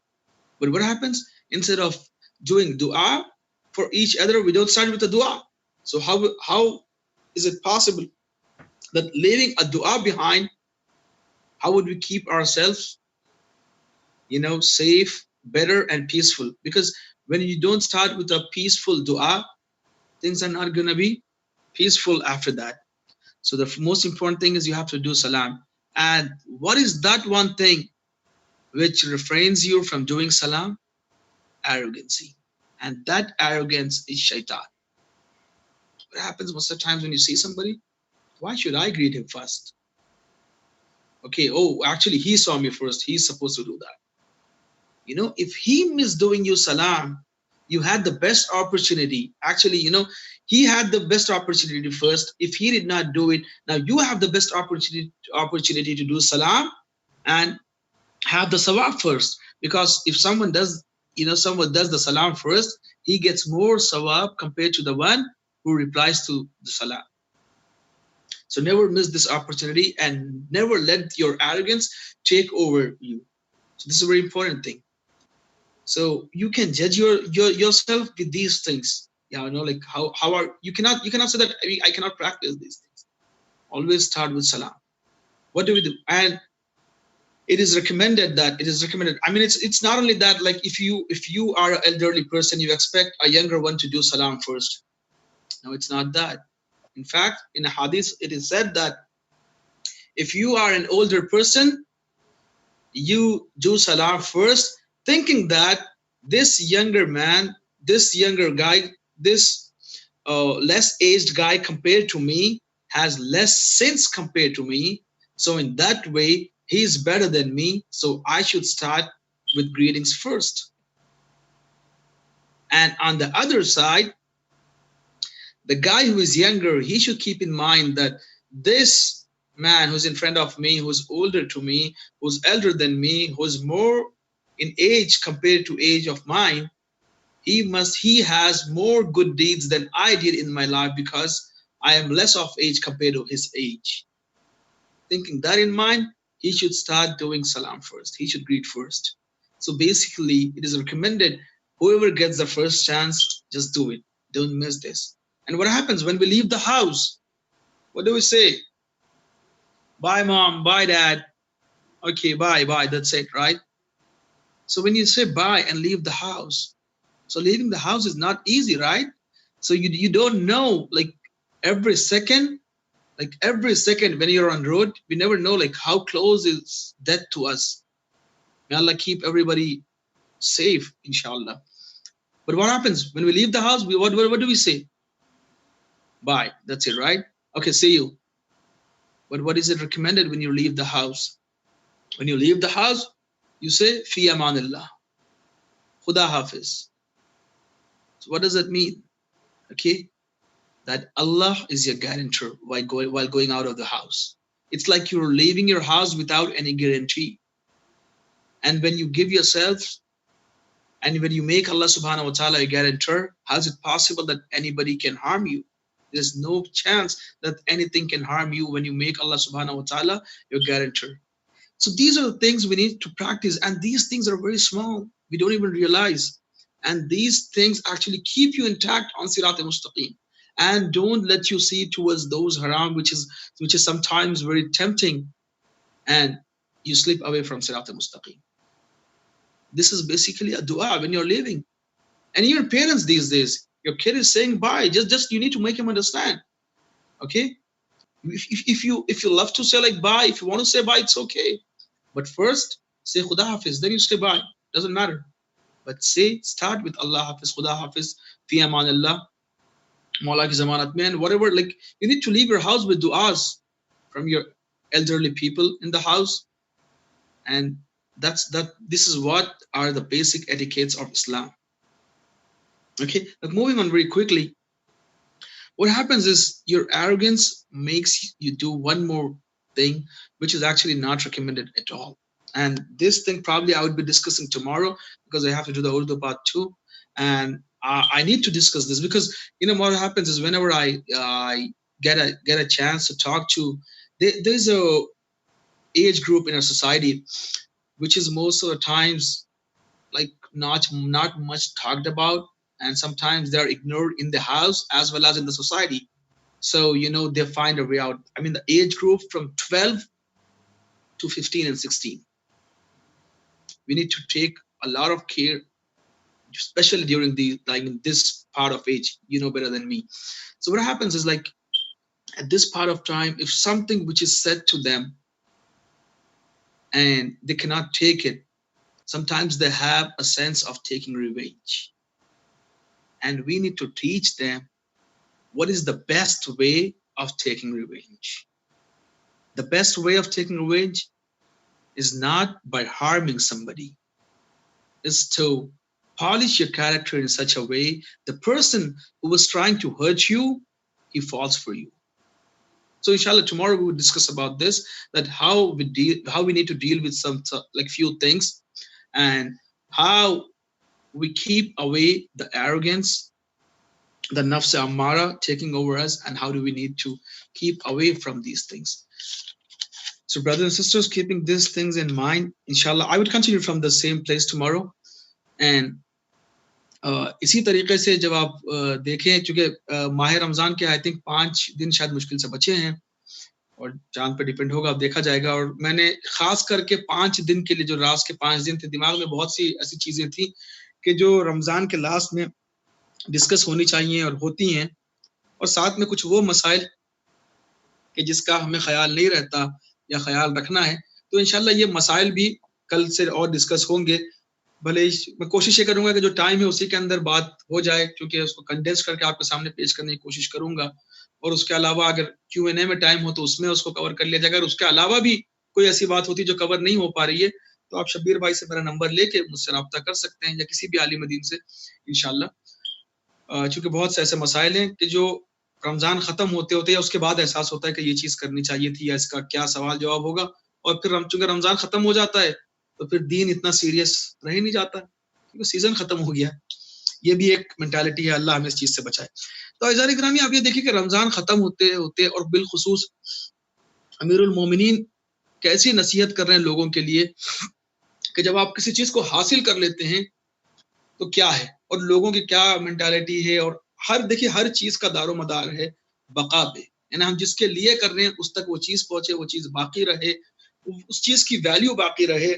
But what happens? Instead of doing dua for each other, we don't start with a dua. So how is it possible that leaving a dua behind, how would we keep ourselves, safe, better, and peaceful? Because when you don't start with a peaceful dua, things are not going to be peaceful after that. So the most important thing is you have to do salam. And what is that one thing which refrains you from doing salam? Arrogancy. And that arrogance is shaitan. What happens most of the times when you see somebody? Why should I greet him first? Okay, actually he saw me first. He's supposed to do that. If he missed doing you salam, you had the best opportunity. Actually, he had the best opportunity first. If he did not do it, now you have the best opportunity to do salam and have the sawab first. Because if someone does the salam first, he gets more sawab compared to the one who replies to the salam. So never miss this opportunity and never let your arrogance take over you. So this is a very important thing. So you can judge yourself with these things. Like how are you cannot say that I cannot practice these things. Always start with salam. What do we do? And it is recommended. I mean, it's not only that, like if you are an elderly person, you expect a younger one to do salam first. No, it's not that. In fact, in a hadith, it is said that if you are an older person, you do salam first, thinking that this younger man, this younger guy, this less aged guy compared to me has less sins compared to me. So in that way, he is better than me. So I should start with greetings first. And on the other side, the guy who is younger, he should keep in mind that this man who's in front of me, who's older to me, who's elder than me, who's more in age compared to age of mine, he has more good deeds than I did in my life because I am less of age compared to his age. Thinking that in mind, he should start doing salam first. He should greet first. So basically, it is recommended whoever gets the first chance, just do it. Don't miss this. And what happens when we leave the house? What do we say? Bye, mom. Bye, dad. Okay, bye. That's it, right? So when you say bye and leave the house, so leaving the house is not easy, right? So you don't know, like every second when you're on road, we never know like how close is death to us. May Allah keep everybody safe, inshallah. But what happens when we leave the house? What do we say? Bye. That's it, right? Okay, see you. But what is it recommended when you leave the house? When you leave the house, you say, Fi amanillah. Khuda hafiz. So what does that mean? Okay, that Allah is your guarantor while going out of the house. It's like you're leaving your house without any guarantee. And when you give yourself, and when you make Allah subhanahu wa ta'ala a guarantor, how is it possible that anybody can harm you? There's no chance that anything can harm you when you make Allah subhanahu wa ta'ala your guarantor. So these are the things we need to practice. And these things are very small. We don't even realize. And these things actually keep you intact on Sirat al-Mustaqim. And don't let you see towards those haram, which is sometimes very tempting. And you slip away from Sirat al-Mustaqim. This is basically a dua when you're leaving. And your parents these days, your kid is saying bye. Just you need to make him understand. Okay? If you love to say like bye, if you want to say bye, it's okay. But first, say Khuda Hafiz, then you say bye. Doesn't matter. But start with Allah Hafiz, Khuda Hafiz, Fi Amanillah, Maula ki Zamanat Mein, whatever. Like you need to leave your house with du'as from your elderly people in the house. And this is what are the basic etiquettes of Islam. Okay, but moving on very quickly. what happens is your arrogance makes you do one more thing which is actually not recommended at all. And this thing probably I would be discussing tomorrow, because I have to do the Urdu part too. And I need to discuss this, because what happens is whenever I get a chance to talk to, there's a age group in our society which is most of the times like not much talked about, and sometimes they're ignored in the house as well as in the society. So they find a way out. I mean, the age group from 12 to 15 and 16, we need to take a lot of care, especially during the in this part of age. You know better than me. So what happens is, like, at this part of time, if something which is said to them and they cannot take it, sometimes they have a sense of taking revenge, and we need to teach them what is the best way of taking revenge. The best way of taking revenge is not by harming somebody, is to polish your character in such a way the person who was trying to hurt you, he falls for you. So inshallah tomorrow we will discuss about this, that how we need to deal with some few things, and how we keep away the arrogance, the nafs ammara taking over us, and how do we need to keep away from these things. So brothers and sisters, keeping these things in mind, inshallah I would continue from the same place tomorrow. And اسی طریقے سے جب آپ دیکھیں, چونکہ ماہ رمضان کے I think 5 دن شاید مشکل سے بچے ہیں, اور چاند پہ ڈیپینڈ ہوگا, اب دیکھا جائے گا. اور میں نے خاص کر کے 5 دن کے لیے, جو راز کے 5 دن تھے, دماغ میں بہت سی ایسی چیزیں تھیں کہ جو رمضان کے لاسٹ میں ڈسکس ہونی چاہیے اور ہوتی ہیں, اور ساتھ میں کچھ وہ مسائل کہ جس کا ہمیں خیال نہیں رہتا یا خیال رکھنا ہے. تو انشاءاللہ یہ مسائل بھی کل سے اور ڈسکس ہوں گے. بھلے میں کوشش یہ کروں گا کہ جو ٹائم ہے اسی کے اندر بات ہو جائے, کیونکہ اس کو کنڈینس کر کے آپ کے سامنے پیش کرنے کی کوشش کروں گا. اور اس کے علاوہ اگر Q&A میں ٹائم ہو تو اس میں اس کو کور کر لیا جائے گا. اگر اس کے علاوہ بھی کوئی ایسی بات ہوتی ہے جو کور نہیں ہو پا رہی ہے, تو آپ شبیر بھائی سے میرا نمبر لے کے مجھ سے رابطہ کر سکتے ہیں, یا کسی بھی عالم دین سے انشاءاللہ. چونکہ بہت سے ایسے مسائل ہیں کہ جو رمضان ختم ہوتے ہوتے یا اس کے بعد احساس ہوتا ہے کہ یہ چیز کرنی چاہیے تھی, یا اس کا کیا سوال جواب ہوگا. اور پھر چونکہ رمضان ختم ہو جاتا ہے تو پھر دین اتنا سیریس رہ ہی نہیں جاتا, کیونکہ سیزن ختم ہو گیا. یہ بھی ایک مینٹالٹی ہے, اللہ ہمیں اس چیز سے بچائے. تو عزیزان گرامی, آپ یہ دیکھیں کہ رمضان ختم ہوتے ہوتے, اور بالخصوص امیر المومنین کیسی نصیحت کر رہے ہیں لوگوں کے لیے, کہ جب آپ کسی چیز کو حاصل کر لیتے ہیں تو کیا ہے, اور لوگوں کی کیا مینٹالٹی ہے. اور دیکھیے ہر چیز کا دار و مدار ہے بقا پہ, یعنی ہم جس کے لیے کر رہے ہیں اس تک وہ چیز پہنچے, وہ چیز باقی رہے, اس چیز کی ویلیو باقی رہے,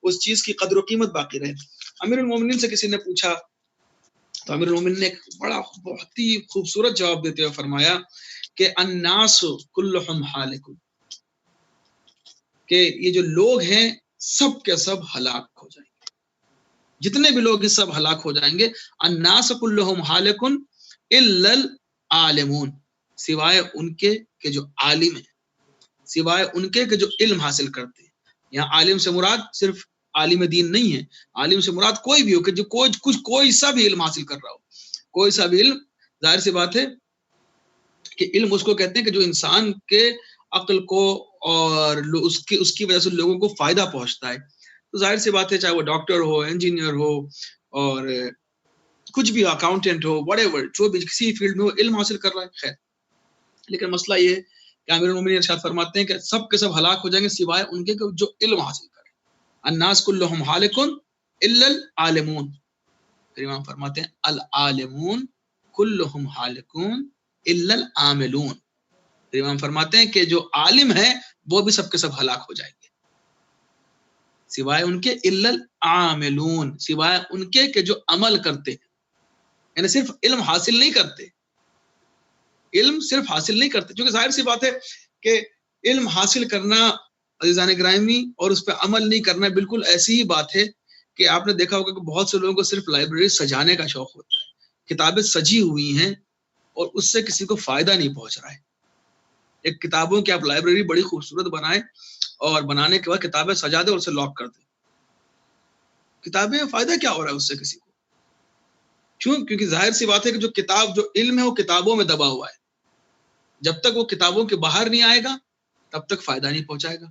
اس چیز کی قدر و قیمت باقی رہے. امیر المومنین سے کسی نے پوچھا تو امیر المومنین نے ایک بہت ہی خوبصورت جواب دیتے ہوئے فرمایا کہ الناس کلہم ہالک, کہ یہ جو لوگ ہیں سب کے سب ہلاک ہو جائیں گے, جتنے بھی لوگ ہیں سب ہلاک ہو جائیں گے. الناس کلہم ہالک الا العالمون, سوائے ان کے کہ جو عالم ہیں, سوائے ان کے کہ جو علم حاصل کرتے ہیں. یہاں عالم سے مراد صرف عالم دین نہیں ہے, عالم سے مراد کوئی بھی ہو کہ جو کوئی سا بھی علم حاصل کر رہا ہو, کوئی سا بھی علم. ظاہر سی بات ہے کہ علم اس کو کہتے ہیں کہ جو انسان کے عقل کو اور اس کی وجہ سے لوگوں کو فائدہ پہنچتا ہے. تو ظاہر سی بات ہے چاہے وہ ڈاکٹر ہو, انجینئر ہو, اور کچھ بھی اکاؤنٹنٹ ہو, وٹ ایور, جو بھی کسی فیلڈ میں وہ علم حاصل کر رہا ہے, خیر. لیکن مسئلہ یہ ہے کہ امیر المومنین ارشاد فرماتے ہیں کہ سب کے سب ہلاک ہو جائیں گے سوائے ان کے جو علم حاصل کریں. الناس کلہم ہالک الا العالمون, پھر امام فرماتے ہیں العالمون کلہم ہالکون الا العاملون. پھر امام فرماتے ہیں کہ جو عالم ہیں وہ بھی سب کے سب ہلاک ہو جائیں گے سوائے ان کے الا العاملون, سوائے ان کے کہ جو عمل کرتے ہیں. یعنی صرف علم حاصل نہیں کرتے, علم صرف حاصل نہیں کرتے, کیونکہ ظاہر سی بات ہے کہ علم حاصل کرنا عزیزان گرامی اور اس پہ عمل نہیں کرنا بالکل ایسی ہی بات ہے کہ آپ نے دیکھا ہوگا کہ بہت سے لوگوں کو صرف لائبریری سجانے کا شوق ہوتا ہے, کتابیں سجی ہوئی ہیں اور اس سے کسی کو فائدہ نہیں پہنچ رہا ہے. ایک کتابوں کی آپ لائبریری بڑی خوبصورت بنائیں اور بنانے کے بعد کتابیں سجا دیں اور اسے لاک کر دیں, کتابیں فائدہ کیا ہو رہا ہے اس سے کسی کو؟ کیونکہ ظاہر سی بات ہے کہ جو علم ہے وہ کتابوں میں دبا ہوا ہے. جب تک وہ کتابوں کے باہر نہیں آئے گا تب تک فائدہ نہیں پہنچائے گا.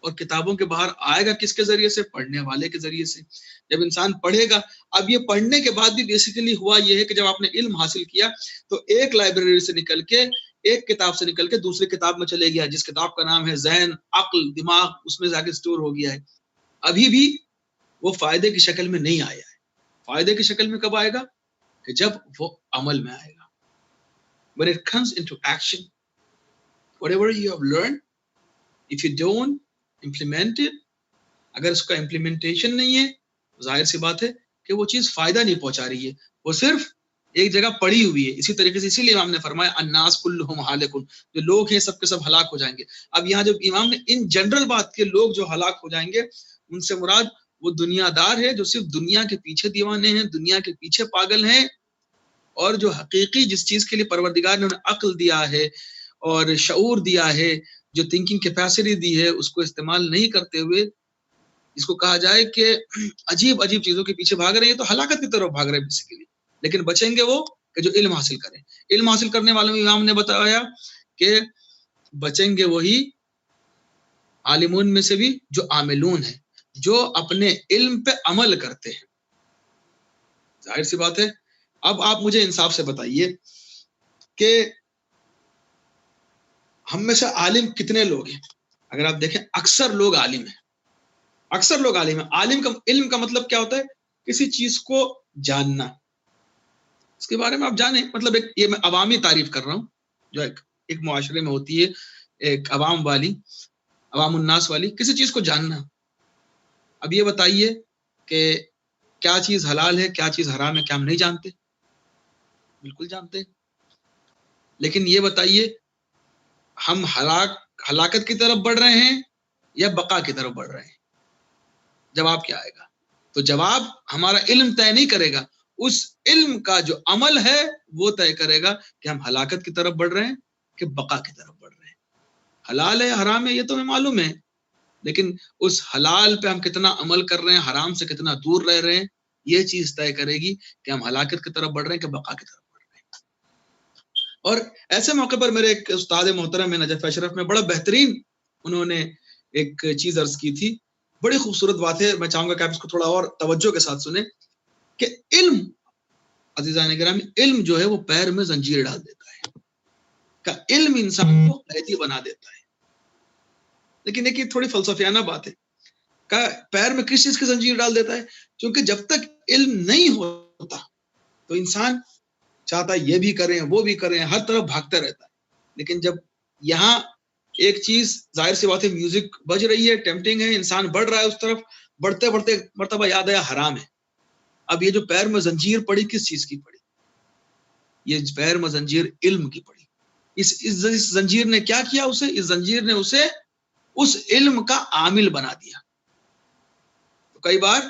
اور کتابوں کے باہر آئے گا کس کے ذریعے سے؟ پڑھنے والے کے ذریعے سے. جب انسان پڑھے گا، اب یہ پڑھنے کے بعد بھی بیسیکلی ہوا یہ ہے کہ جب آپ نے علم حاصل کیا تو ایک لائبریری سے نکل کے، ایک کتاب سے نکل کے دوسری کتاب میں چلے گیا، جس کتاب کا نام ہے ذہن، عقل، دماغ، اس میں جا کے اسٹور ہو گیا ہے. ابھی بھی وہ فائدے کی شکل میں نہیں آیا ہے. فائدے کی شکل میں کب آئے گا؟ کہ جب وہ عمل میں آئے گا. When it comes into action, whatever you have learned, if you don't implement it, اگر اس کا امپلیمنٹیشن نہیں ہے ظاہر سی بات ہے کہ وہ چیز فائدہ نہیں پہنچا رہی ہے، وہ صرف ایک جگہ پڑی ہوئی ہے. اسی طریقے سے اسی لیے امام نے فرمایا الناس کلہم ہالکون، جو لوگ ہیں سب کے سب ہلاک ہو جائیں گے. اب یہاں جب امام نے ان جنرل بات کے لوگ جو ہلاک ہو جائیں گے، ان سے مراد وہ دنیا دار ہے جو صرف دنیا کے پیچھے دیوانے ہیں، دنیا کے پیچھے پاگل ہیں، اور جو حقیقی جس چیز کے لیے پروردگار نے انہیں عقل دیا ہے اور شعور دیا ہے، جو تھنکنگ کیپیسٹی دی ہے، اس کو استعمال نہیں کرتے ہوئے اس کو کہا جائے کہ عجیب عجیب چیزوں کے پیچھے بھاگ رہے ہیں، تو ہلاکت کی طرف بھاگ رہے ہیں بیسیکلی. لیکن بچیں گے وہ کہ جو علم حاصل کریں. علم حاصل کرنے والوں میں امام نے بتایا کہ بچیں گے وہی عالمون میں سے بھی جو عاملون ہیں، جو اپنے علم پہ عمل کرتے ہیں. ظاہر سی بات ہے. اب آپ مجھے انصاف سے بتائیے کہ ہم میں سے عالم کتنے لوگ ہیں؟ اگر آپ دیکھیں اکثر لوگ عالم ہیں، اکثر لوگ عالم ہیں. عالم کا علم کا مطلب کیا ہوتا ہے؟ کسی چیز کو جاننا، اس کے بارے میں آپ جانیں. مطلب یہ میں عوامی تعریف کر رہا ہوں جو ایک معاشرے میں ہوتی ہے، ایک عوام والی، عوام الناس والی، کسی چیز کو جاننا. اب یہ بتائیے کہ کیا چیز حلال ہے، کیا چیز حرام ہے، کیا ہم نہیں جانتے؟ بالکل جانتے ہیں. لیکن یہ بتائیے ہم ہلاکت کی طرف بڑھ رہے ہیں یا بقا کی طرف بڑھ رہے ہیں؟ جواب کیا آئے گا؟ تو جواب ہمارا علم طے نہیں کرے گا، اس علم کا جو عمل ہے وہ طے کرے گا کہ ہم ہلاکت کی طرف بڑھ رہے ہیں کہ بقا کی طرف بڑھ رہے ہیں. حلال ہے حرام ہے یہ تو ہمیں معلوم ہے، لیکن اس حلال پہ ہم کتنا عمل کر رہے ہیں، حرام سے کتنا دور رہ رہے ہیں، یہ چیز طے کرے گی کہ ہم ہلاکت کی طرف بڑھ رہے ہیں کہ بقا کی طرف بڑھ رہے ہیں. اور ایسے موقع پر میرے ایک استاد محترم ہے نجف اشرف میں، بڑا بہترین انہوں نے ایک چیز عرض کی تھی، بڑی خوبصورت بات ہے. میں چاہوں گا کہ آپ اس کو تھوڑا اور توجہ کے ساتھ سنیں کہ علم، عزیزان گرامی، علم جو ہے وہ پیر میں زنجیر ڈال دیتا ہے، کہ علم انسان کو قیدی بنا دیتا ہے. لیکن ایک تھوڑی فلسفیانہ بات ہے کہ پیر میں کس چیز کی زنجیر ڈال دیتا ہے؟ کیونکہ جب تک علم نہیں ہوتا تو انسان چاہتا ہے یہ بھی کریں وہ بھی کریں، ہر طرف بھاگتا رہتا ہے. لیکن جب یہاں ایک چیز ظاہر سی بات ہے، میوزک بج رہی ہے، ٹیمپٹنگ ہے، انسان بڑھ رہا ہے اس طرف، بڑھتے بڑھتے مرتبہ یاد آیا حرام ہے. اب یہ جو پیر میں زنجیر پڑی کس چیز کی پڑی؟ یہ پیر میں زنجیر علم کی پڑی. اس زنجیر نے کیا کیا اسے؟ اس زنجیر نے اسے اس علم کا عامل بنا دیا. تو کئی بار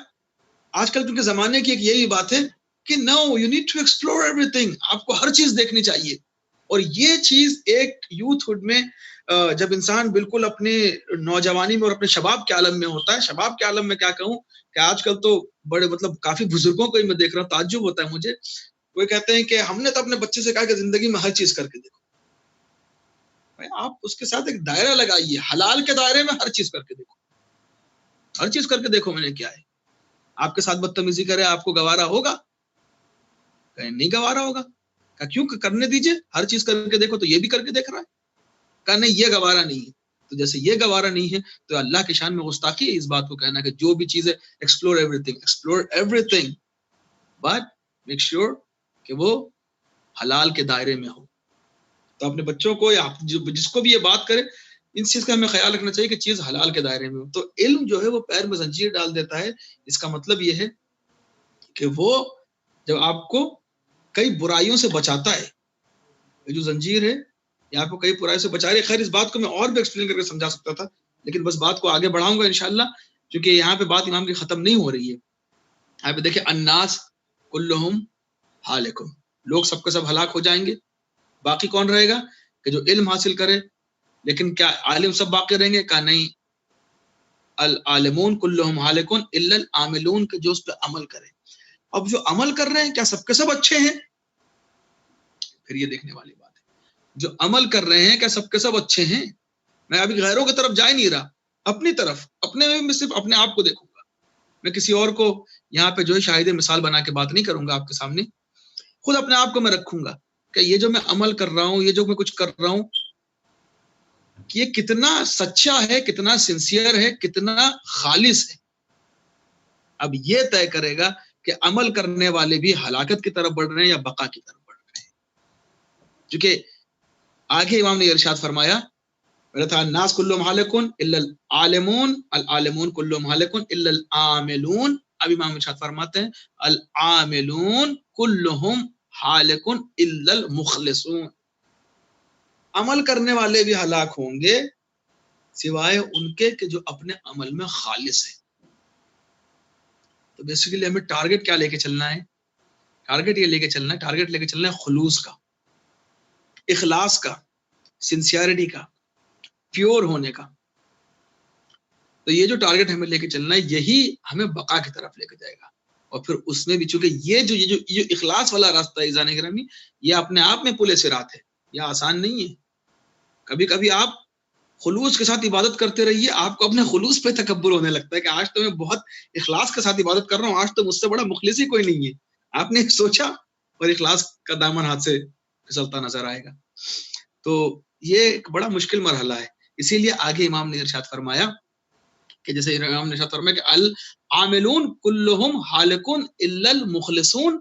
آج کل کیونکہ زمانے کی ایک یہی بات ہے کہ no you need to explore everything, آپ کو ہر چیز دیکھنی چاہیے. اور یہ چیز ایک یوتھ ہوڈ میں جب انسان بالکل اپنے نوجوانی میں اور اپنے شباب کے عالم میں ہوتا ہے، شباب کے عالم میں کیا کہوں کہ آج کل تو بڑے مطلب کافی بزرگوں کو میں دیکھ رہا ہوں، تعجب ہوتا ہے مجھے. وہ کہتے ہیں کہ ہم نے تو اپنے بچے سے کہا کہ زندگی میں ہر چیز کر کے دیکھو. آپ اس کے ساتھ ایک دائرہ لگائیے، حلال کے دائرے میں ہر چیز کر کے دیکھو، ہر چیز کر کے دیکھو. میں نے کیا ہے آپ کے ساتھ بدتمیزی کرے، آپ کو گوارا ہوگا؟ کہ نہیں گوارا ہوگا. کہ کیوں؟ کرنے دیجئے، ہر چیز کر کے دیکھو. تو یہ بھی کر کے دیکھ رہا ہے، کہ نہیں یہ گوارا نہیں ہے. تو جیسے یہ گوارا نہیں ہے تو اللہ کی شان میں گستاخی ہے اس بات کو کہنا کہ جو بھی چیز ہے explore every thing but make sure کہ وہ حلال کے دائرے میں ہو. تو اپنے بچوں کو یا جس کو بھی یہ بات کرے، ان چیز کا ہمیں خیال رکھنا چاہیے کہ چیز حلال کے دائرے میں ہو. تو علم جو ہے وہ پیر میں زنجیر ڈال دیتا ہے. اس کا مطلب یہ ہے کہ وہ جب آپ کو کئی برائیوں سے بچاتا ہے، یہ جو زنجیر ہے یہ آپ کو کئی برائیوں سے بچا رہی ہے. خیر اس بات کو میں اور بھی ایکسپلین کر کے سمجھا سکتا تھا، لیکن بس بات کو آگے بڑھاؤں گا انشاءاللہ، کیونکہ یہاں پہ بات امام کی ختم نہیں ہو رہی ہے. یہاں پہ دیکھیں الناس کلہم ہالکون، لوگ سب کے سب ہلاک ہو جائیں گے. باقی کون رہے گا؟ کہ جو علم حاصل کرے. لیکن کیا عالم سب باقی رہیں گے؟ کہا نہیں، العالمون کلہم ہالکون الا العاملون، کہ جو اس پہ عمل کرے. اب جو عمل کر رہے ہیں کیا سب کے سب اچھے ہیں؟ پھر یہ دیکھنے والی بات ہے، جو عمل کر رہے ہیں کیا سب کے سب اچھے ہیں؟ میں ابھی غیروں کی طرف جا ہی نہیں رہا، اپنی طرف، اپنے میں صرف اپنے آپ کو دیکھوں گا. میں کسی اور کو یہاں پہ جو ہے شاہد مثال بنا کے بات نہیں کروں گا آپ کے سامنے، خود اپنے آپ کو میں رکھوں گا کہ یہ جو میں عمل کر رہا ہوں، یہ جو میں کچھ کر رہا ہوں، کہ یہ کتنا سچا ہے، کتنا سنسیئر ہے، کتنا خالص ہے. اب یہ طے کرے گا کہ عمل کرنے والے بھی ہلاکت کی طرف بڑھ رہے ہیں یا بقا کی طرف بڑھ رہے ہیں. چونکہ آگے امام نے ارشاد فرمایا الناس کلهم ہالکون الا العالمون، العالمون کلهم ہالکون الا العاملون. اب امام ارشاد فرماتے ہیں العاملون کلهم ہالکون الا المخلصون، عمل کرنے والے بھی ہلاک ہوں گے سوائے ان کے کہ جو اپنے عمل میں خالص ہے. تو بیسیکلی ہمیں ٹارگٹ کیا لے کے چلنا ہے؟ ٹارگٹ یہ لے کے چلنا ہے، ٹارگٹ لے کے چلنا ہے خلوص کا، اخلاص کا، سنسیئرٹی کا، پیور ہونے کا. تو یہ جو ٹارگٹ ہمیں لے کے چلنا ہے یہی ہمیں بقا کی طرف لے کے جائے گا. اور پھر اس میں بھی چونکہ یہ جو اخلاص والا راستہ ہے عزیزان گرامی، یہ اپنے آپ میں پل صراط ہے، یہ آسان نہیں ہے. کبھی کبھی آپ خلوص کے ساتھ عبادت کرتے رہیے، آپ کو اپنے خلوص پہ تکبر ہونے لگتا ہے کہ آج تو میں بہت اخلاص کے ساتھ عبادت کر رہا ہوں، آج تو مجھ سے بڑا مخلص ہی کوئی نہیں ہے. آپ نے سوچا اور اخلاص کا دامن ہاتھ سے پھسلتا نظر آئے گا. تو یہ ایک بڑا مشکل مرحلہ ہے. اسی لیے آگے امام نے ارشاد فرمایا کہ جیسے امام نے ارشاد فرمایا کہ العاملون کلهم ہالکون الا المخلصون،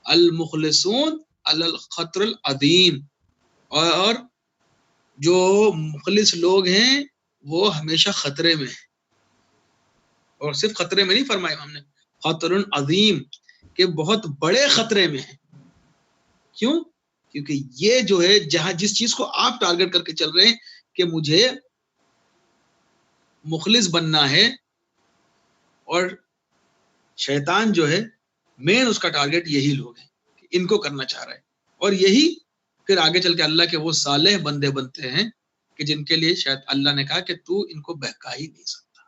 المخلصون علی الخطر العظیم، اور جو مخلص لوگ ہیں وہ ہمیشہ خطرے میں ہیں. اور صرف خطرے میں نہیں فرمایا امام نے، خطر عظیم، کہ بہت بڑے خطرے میں ہیں. کیوں؟ کیونکہ یہ جو ہے جس چیز کو آپ ٹارگٹ کر کے چل رہے ہیں کہ مجھے مخلص بننا ہے، اور شیطان جو ہے مین اس کا ٹارگٹ یہی لوگ ہیں کہ ان کو کرنا چاہ رہا ہے. اور یہی پھر آگے چل کے اللہ کے وہ صالح بندے بنتے ہیں کہ جن کے لیے شاید اللہ نے کہا کہ تو ان کو بہکا ہی نہیں سکتا.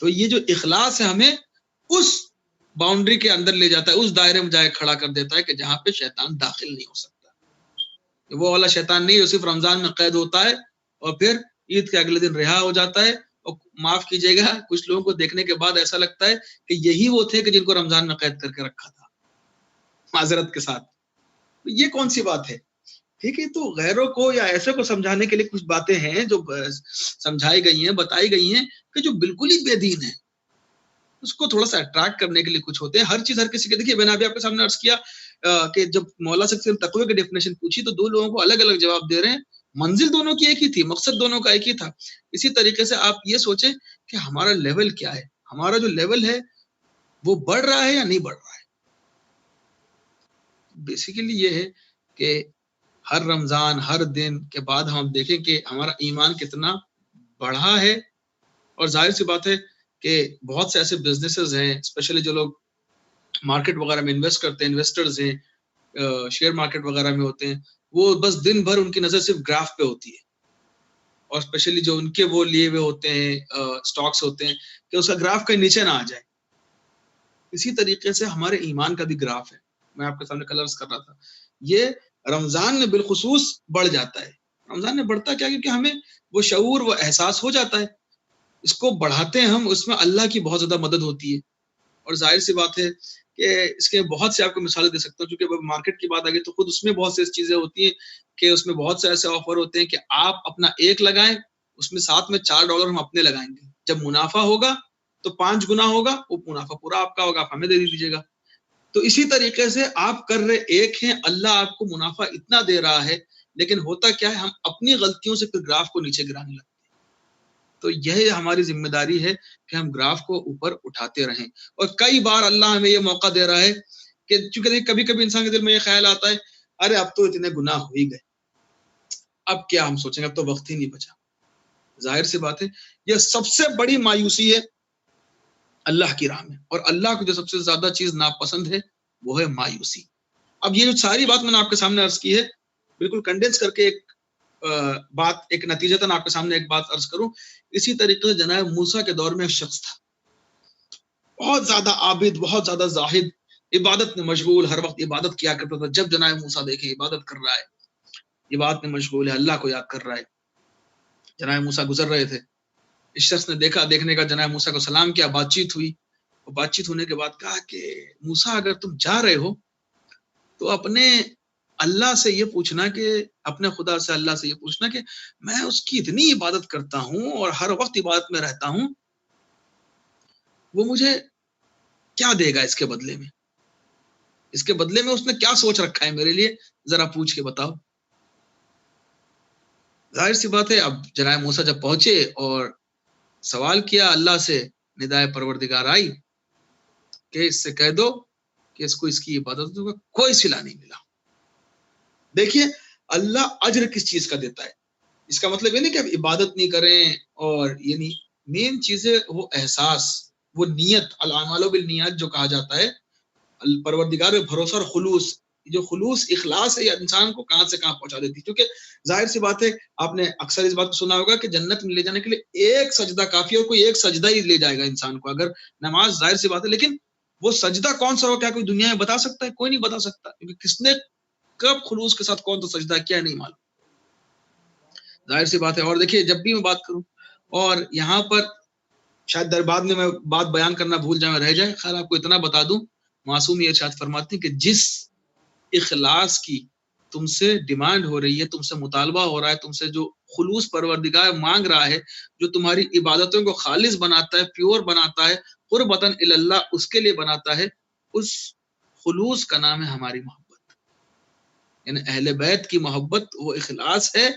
تو یہ جو اخلاص ہے ہمیں اس باؤنڈری کے اندر لے جاتا ہے، اس دائرے میں جائے کھڑا کر دیتا ہے کہ جہاں پہ شیطان داخل نہیں ہو سکتا. وہ والا شیطان نہیں جو صرف رمضان میں قید ہوتا ہے اور پھر عید کے اگلے دن رہا ہو جاتا ہے. اور معاف کیجیے گا کچھ لوگوں کو دیکھنے کے بعد ایسا لگتا ہے کہ یہی وہ تھے کہ جن کو رمضان میں قید کر کے رکھا تھا، معذرت کے ساتھ. یہ کون سی بات ہے؟ ٹھیک ہے، تو غیروں کو یا ایسے کو سمجھانے کے لیے کچھ باتیں ہیں جو سمجھائی گئی ہیں، بتائی گئی ہیں کہ جو بالکل ہی بے دین ہے، اس کو تھوڑا سا اٹریکٹ کرنے کے لیے کچھ ہوتے ہیں. ہر چیز ہر کسی کے، دیکھیے میں نے ابھی آپ کے سامنے عرض کیا کہ جب مولا سے تقوی کی ڈیفینیشن پوچھی تو دو لوگوں کو الگ الگ جواب دے رہے ہیں. منزل دونوں کی ایک ہی تھی، مقصد دونوں کا ایک ہی تھا. اسی طریقے سے آپ یہ سوچیں کہ ہمارا لیول کیا ہے، ہمارا جو لیول ہے وہ بڑھ رہا ہے یا نہیں بڑھ رہا ہے. بیسیکلی یہ ہے کہ ہر رمضان، ہر دن کے بعد ہم دیکھیں کہ ہمارا ایمان کتنا بڑھا ہے. اور ظاہر سی بات ہے کہ بہت سے ایسے بزنسز ہیں، اسپیشلی جو لوگ مارکیٹ وغیرہ میں انویسٹ کرتے ہیں، انویسٹرز ہیں، شیئر مارکیٹ وغیرہ میں ہوتے ہیں، وہ بس دن بھر ان کی نظر صرف گراف پہ ہوتی ہے. اور اسپیشلی جو ان کے وہ لیے ہوئے ہوتے ہیں سٹاکس ہوتے ہیں کہ اس کا گراف کہیں نیچے نہ آ جائے. اسی طریقے سے ہمارے ایمان کا بھی گراف ہے. میں آپ کے سامنے کلرز کر رہا تھا، یہ رمضان میں بالخصوص بڑھ جاتا ہے. رمضان میں بڑھتا کیا؟ کیونکہ ہمیں وہ شعور، وہ احساس ہو جاتا ہے. اس کو بڑھاتے ہیں ہم، اس میں اللہ کی بہت زیادہ مدد ہوتی ہے. اور ظاہر سی بات ہے کہ اس کے بہت سے آپ کو مثالیں دے سکتا ہوں، چونکہ مارکیٹ کی بات آ گئی تو خود اس میں بہت سی ایسی چیزیں ہوتی ہیں کہ اس میں بہت سے ایسے آفر ہوتے ہیں کہ آپ اپنا 1 لگائیں، اس میں ساتھ میں $4 ہم اپنے لگائیں گے. جب منافع ہوگا تو 5 گنا ہوگا، وہ منافع پورا آپ کا ہوگا، آپ ہمیں دے دیجیے گا. تو اسی طریقے سے آپ کر رہے ایک ہیں، اللہ آپ کو منافع اتنا دے رہا ہے، لیکن ہوتا کیا ہے، ہم اپنی غلطیوں سے پھر گراف کو نیچے گرانے لگتے ہیں. تو یہ ہماری ذمہ داری ہے کہ ہم گراف کو اوپر اٹھاتے رہیں. اور کئی بار اللہ ہمیں یہ موقع دے رہا ہے کہ چونکہ کبھی کبھی انسان کے دل میں یہ خیال آتا ہے ارے اب تو اتنے گناہ ہو ہی گئے، اب کیا ہم سوچیں گے، اب تو وقت ہی نہیں بچا. ظاہر سی بات ہے یہ سب سے بڑی مایوسی ہے اللہ کی راہ میں. اور اللہ کو جو سب سے زیادہ چیز ناپسند ہے وہ ہے مایوسی. اب یہ جو ساری بات میں نے آپ کے سامنے عرض کی ہے، بالکل کنڈینس کر کے ایک بات، ایک نتیجتاً آپ کے سامنے ایک بات عرض کروں. اسی طریقے سے جناب موسیٰ کے دور میں ایک شخص تھا، بہت زیادہ عابد، بہت زیادہ زاہد، عبادت میں مشغول، ہر وقت عبادت کیا کرتا تھا. جب جناب موسیٰ دیکھیں عبادت کر رہا ہے، عبادت میں مشغول ہے، اللہ کو یاد کر رہا ہے. جناب موسیٰ گزر رہے تھے، اس شخص نے دیکھنے کا جناب موسیٰ کو سلام کیا، بات چیت ہوئی. اور بات چیت ہونے کے بعد کہا کہ موسیٰ اگر تم جا رہے ہو تو اپنے اللہ سے یہ پوچھنا کہ اپنے خدا سے اللہ سے یہ پوچھنا کہ میں اس کی اتنی عبادت کرتا ہوں اور ہر وقت عبادت میں رہتا ہوں، وہ مجھے کیا دے گا اس کے بدلے میں، اس کے بدلے میں اس نے کیا سوچ رکھا ہے میرے لیے، ذرا پوچھ کے بتاؤ. ظاہر سی بات ہے اب جناب موسیٰ جب پہنچے اور سوال کیا اللہ سے، ندائے پروردگار آئی کہ اس سے کہہ دو کہ اس کو اس کی عبادت کا کوئی صلہ نہیں ملا. دیکھیے اللہ اجر کس چیز کا دیتا ہے، اس کا مطلب یہ نہیں کہ اب عبادت نہیں کریں، اور یعنی مین چیز ہے وہ احساس، وہ نیت، الاعمال بالنیات جو کہا جاتا ہے، پروردگار میں بھروسہ اور خلوص. جو خلوص اخلاص ہے یہ انسان کو کہاں سے کہاں پہنچا دیتی ہے. کیونکہ ظاہر سی بات ہے آپ نے اکثر اس بات کو سنا ہوگا کہ جنت میں لے جانے کے لیے ایک سجدہ کافی ہے، اور کوئی ایک سجدہ ہی لے جائے گا انسان کو. اگر نماز ظاہر سی بات ہے، لیکن وہ سجدہ کون سا ہو کیا کوئی دنیا میں بتا سکتا ہے؟ کوئی نہیں بتا سکتا، کیونکہ کس نے کب خلوص کے ساتھ کون سا سجدہ کیا نہیں معلوم. ظاہر سی بات ہے. اور دیکھیے جب بھی میں بات کروں، اور یہاں پر شاید در بعد میں بات بیان کرنا بھول جائیں رہ جائے، خیر آپ کو اتنا بتا دوں، معصوم یہ ارشاد فرماتے ہیں کہ جس اخلاص کی تم سے ڈیمانڈ ہو رہی ہے، تم سے مطالبہ ہو رہا ہے، تم سے جو خلوص پروردگار مانگ رہا ہے، جو تمہاری عبادتوں کو خالص بناتا ہے، پیور بناتا ہے، قربتاً الی اللہ، اس کے لیے بناتا ہے، اس خلوص کا نام ہے ہماری محبت. یعنی اہل بیت کی محبت وہ اخلاص ہے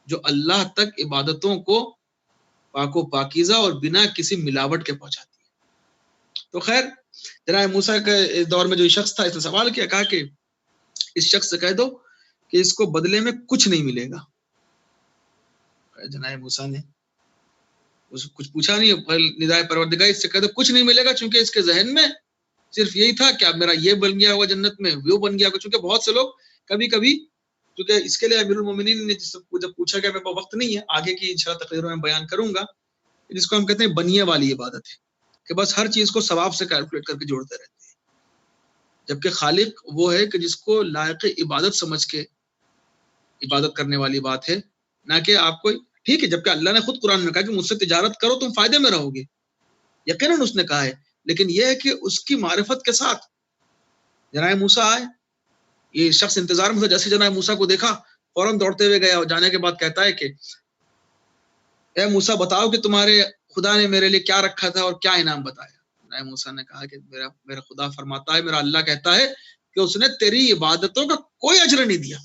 جو اللہ تک عبادتوں کو پاک و پاکیزہ اور بنا کسی ملاوٹ کے پہنچاتی ہے. تو خیر جناب موسیٰ کے دور میں جو شخص تھا اس نے سوال کیا، کہا کہ اس شخص سے کہہ دو کہ اس کو بدلے میں کچھ نہیں ملے گا. جناب موسیٰ نے کچھ پوچھا نہیں، ندائے پروردگار اس سے کہہ دو کچھ نہیں ملے گا، چونکہ اس کے ذہن میں صرف یہی تھا کہ اب میرا یہ بن گیا ہوا جنت میں، وہ بن گیا. چونکہ بہت سے لوگ کبھی کیونکہ اس کے لیے امیر المومنین نے جب پوچھا کہ میرے پاس وقت نہیں ہے، آگے کی انشاءاللہ تقریروں میں بیان کروں گا، جس کو ہم کہتے ہیں بنیے والی عبادت ہے، کہ بس ہر چیز کو ثواب سے کیلکولیٹ کر کے جوڑتے رہتے ہیں. جبکہ خالق وہ ہے کہ جس کو لائق عبادت سمجھ کے عبادت کرنے والی بات ہے، نہ کہ آپ کو ٹھیک ہے. جبکہ اللہ نے خود قرآن میں کہا کہ مجھ سے تجارت کرو تم فائدے میں رہو گے، یقیناً اس نے کہا ہے، لیکن یہ ہے کہ اس کی معرفت کے ساتھ. جناب موسیٰ آئے، یہ شخص انتظار میں تھا، جیسے جناب موسیٰ کو دیکھا فوراً دوڑتے ہوئے گیا، اور جانے کے بعد کہتا ہے کہ اے موسیٰ بتاؤ کہ تمہارے خدا نے میرے لیے کیا رکھا تھا اور کیا انعام بتایا. جناب موسیٰ نے کہا کہ میرا خدا فرماتا ہے، میرا اللہ کہتا ہے کہ اس نے تیری عبادتوں کا کوئی اجر نہیں دیا،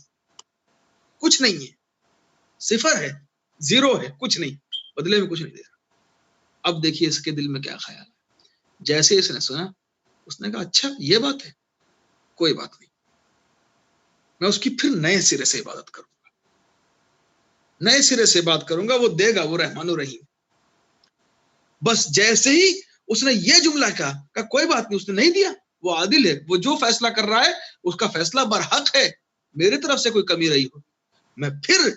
کچھ نہیں ہے، صفر ہے، زیرو ہے، کچھ نہیں، بدلے میں کچھ نہیں دے رہا. اب دیکھیے اس کے دل میں کیا خیال ہے. جیسے اس نے سنا، اس نے کہا اچھا یہ بات ہے، کوئی بات نہیں، میں اس کی پھر نئے سرے سے عبادت کروں گا، نئے سرے سے بات کروں گا، وہ دے گا، وہ رحمان الرحیم. بس جیسے ہی اس نے یہ جملہ کہا کوئی بات نہیں، اس نے نہیں دیا، وہ عادل ہے، وہ جو فیصلہ کر رہا ہے اس کا فیصلہ برحق ہے، میری طرف سے کوئی کمی رہی ہو میں پھر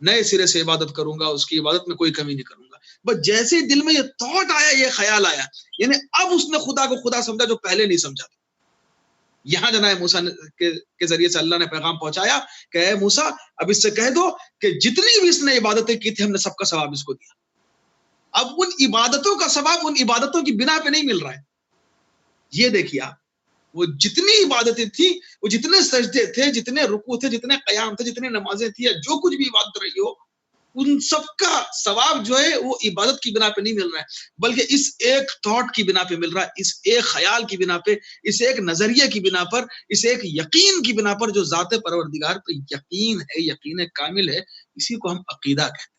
نئے سرے سے عبادت کروں گا، اس کی عبادت میں کوئی کمی نہیں کروں گا. بس جیسے ہی دل میں یہ تھاٹ آیا، یہ خیال آیا، یعنی اب اس نے خدا کو خدا سمجھا جو پہلے نہیں سمجھا تھا. یہاں جناب موسیٰ کے ذریعے سے اللہ نے پیغام پہنچایا کہ اے موسیٰ اب اس سے کہہ دو کہ جتنی بھی اس نے عبادتیں کی تھی ہم نے سب کا ثواب اس کو دیا. اب ان عبادتوں کا ثواب ان عبادتوں کی بنا پہ نہیں مل رہا ہے. یہ دیکھیے آپ، وہ جتنی عبادتیں تھیں، وہ جتنے سجدے تھے، جتنے رکوع تھے، جتنے قیام تھے، جتنے نمازیں تھیں، یا جو کچھ بھی عبادت رہی ہو، ان سب کا ثواب جو ہے وہ عبادت کی بنا پہ نہیں مل رہا ہے، بلکہ اس ایک تھاٹ کی بنا پہ مل رہا ہے، اس ایک خیال کی بنا پہ، اس ایک نظریے کی بنا پر، اس ایک یقین کی بنا پر جو ذات پروردگار پہ یقین ہے، یقین کامل ہے. اسی کو ہم عقیدہ کہتے ہیں.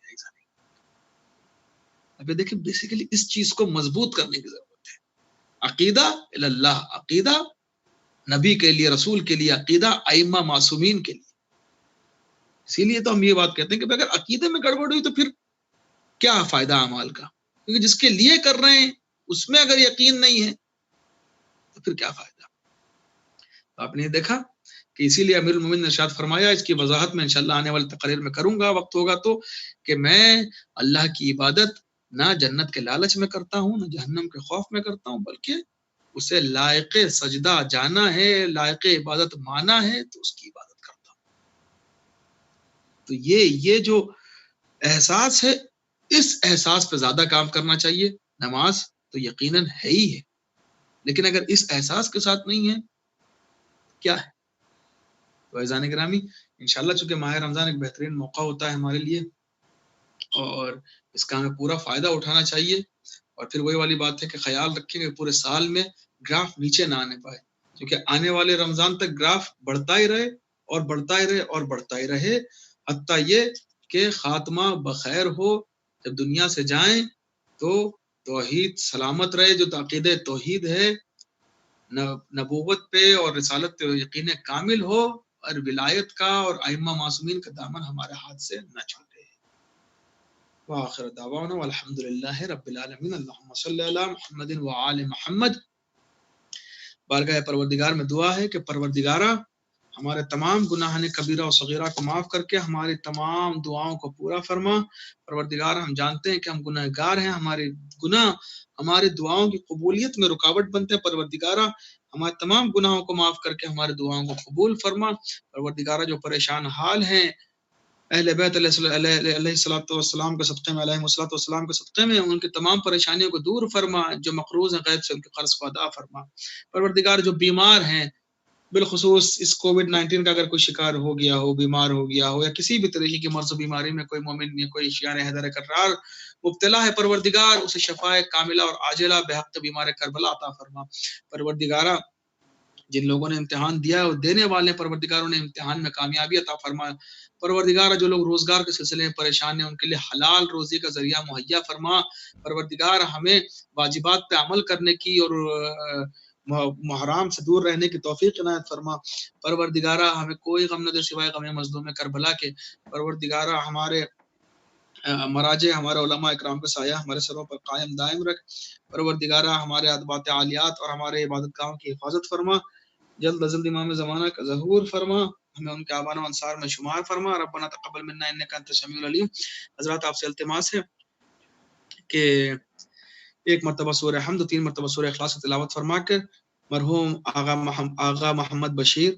اب دیکھیں بیسیکلی اس چیز کو مضبوط کرنے کی ضرورت ہے. عقیدہ اللہ، عقیدہ نبی کے لیے، رسول کے لیے، عقیدہ ائمہ معصومین کے لیے. اسی لیے تو ہم یہ بات کہتے ہیں کہ اگر عقیدے میں گڑبڑ ہوئی تو پھر کیا فائدہ اعمال کا، کیونکہ جس کے لیے کر رہے ہیں اس میں اگر یقین نہیں ہے تو پھر کیا فائدہ. آپ نے دیکھا کہ اسی لیے امیر المومنین نے ارشاد فرمایا، اس کی وضاحت میں انشاءاللہ آنے والے تقریر میں کروں گا وقت ہوگا تو، کہ میں اللہ کی عبادت نہ جنت کے لالچ میں کرتا ہوں، نہ جہنم کے خوف میں کرتا ہوں، بلکہ اسے لائق سجدہ جانا ہے، لائق عبادت مانا ہے تو اس کی عبادت کرتا ہوں۔ تو یہ جو احساس ہے، اس احساس پہ زیادہ کام کرنا چاہیے۔ نماز تو یقیناً ہے ہی ہے، لیکن اگر اس احساس کے ساتھ نہیں ہے کیا ہے؟ تو عزیزان گرامی، انشاءاللہ چونکہ ماہ رمضان ایک بہترین موقع ہوتا ہے ہمارے لیے اور اس کا ہمیں پورا فائدہ اٹھانا چاہیے، اور پھر وہی والی بات ہے کہ خیال رکھیں کہ پورے سال میں گراف نیچے نہ آنے پائے، کیونکہ آنے والے رمضان تک گراف بڑھتا ہی رہے اور بڑھتا ہی رہے اور بڑھتا ہی رہے، حتیٰ یہ کہ خاتمہ بخیر ہو، جب دنیا سے جائیں تو توحید سلامت رہے، جو عقیدہ توحید ہے، نبوت پہ اور رسالت پہ یقین کامل ہو، اور ولایت کا اور ائمہ معصومین کا دامن ہمارے ہاتھ سے نہ چھوٹے۔ وآخر دعوانا والحمد للہ رب العالمین، اللہم صلی علی محمد وآل محمد۔ بارگاہ پروردگار میں دعا ہے کہ پروردگارہ ہمارے تمام گناہ کبیرہ و صغیرہ کو معاف کر کے ہماری تمام دعاؤں کو پورا فرما۔ پروردگار ہم جانتے ہیں کہ ہم گناہ گار ہیں، ہمارے گناہ ہماری دعاؤں کی قبولیت میں رکاوٹ بنتے ہیں۔ پروردگارہ ہمارے تمام گناہوں کو معاف کر کے ہماری دعاؤں کو قبول فرما۔ پروردگارہ جو پریشان حال ہیں اہل بیت علیہ الصلوۃ والسلام کے صدقے میں، علیہ الصلوۃ والسلام کے صدقے میں، ان کی تمام پریشانیوں کو دور فرما، جو مقروض ہیں غیب سے ان کے قرض کو ادا فرما۔ پروردگار جو بیمار ہیں، بالخصوص اس کووڈ 19 کا اگر کوئی شکار ہو گیا ہو، بیمار ہو گیا ہو، یا کسی بھی طریقے کی مرض و بیماری میں کوئی مومن یا کوئی شیعہ حیدر کرار مبتلا ہے، پروردگار اسے شفاء کاملہ اور عاجلہ بحق بیمار کربلا عطا فرما۔ پروردگارہ جن لوگوں نے امتحان دیا اور دینے والے پروردگاروں نے امتحان میں کامیابی عطا فرما۔ پروردگار جو لوگ روزگار کے سلسلے میں پریشان ہیں ان کے لیے حلال روزی کا ذریعہ مہیا فرما۔ پروردگار ہمیں واجبات پہ عمل کرنے کی اور محرام سے دور رہنے کی توفیق عنایت فرما۔ پروردگارہ ہمیں کوئی غم نہ دے سوائے غم مظلوم کربلا کے۔ پروردگارہ ہمارے مراجع، ہمارے علماء اکرام کا سایہ ہمارے سروں پر قائم دائم رکھ۔ پروردگارہ ہمارے ادبات عالیات اور ہمارے عبادت گاہوں کی حفاظت فرما۔ جلد از جلد امام زمانہ کا ظہور فرما، ہمیں ان کے آبان و انصار میں شمار فرما۔ ربنا تقبل منا انک انت السمیع العلیم۔ حضرات آپ سے التماس ہے کہ ایک مرتبہ سورہ حمد، 3 مرتبہ سورہ اخلاص تلاوت فرما کر مرحوم آغا محمد بشیر،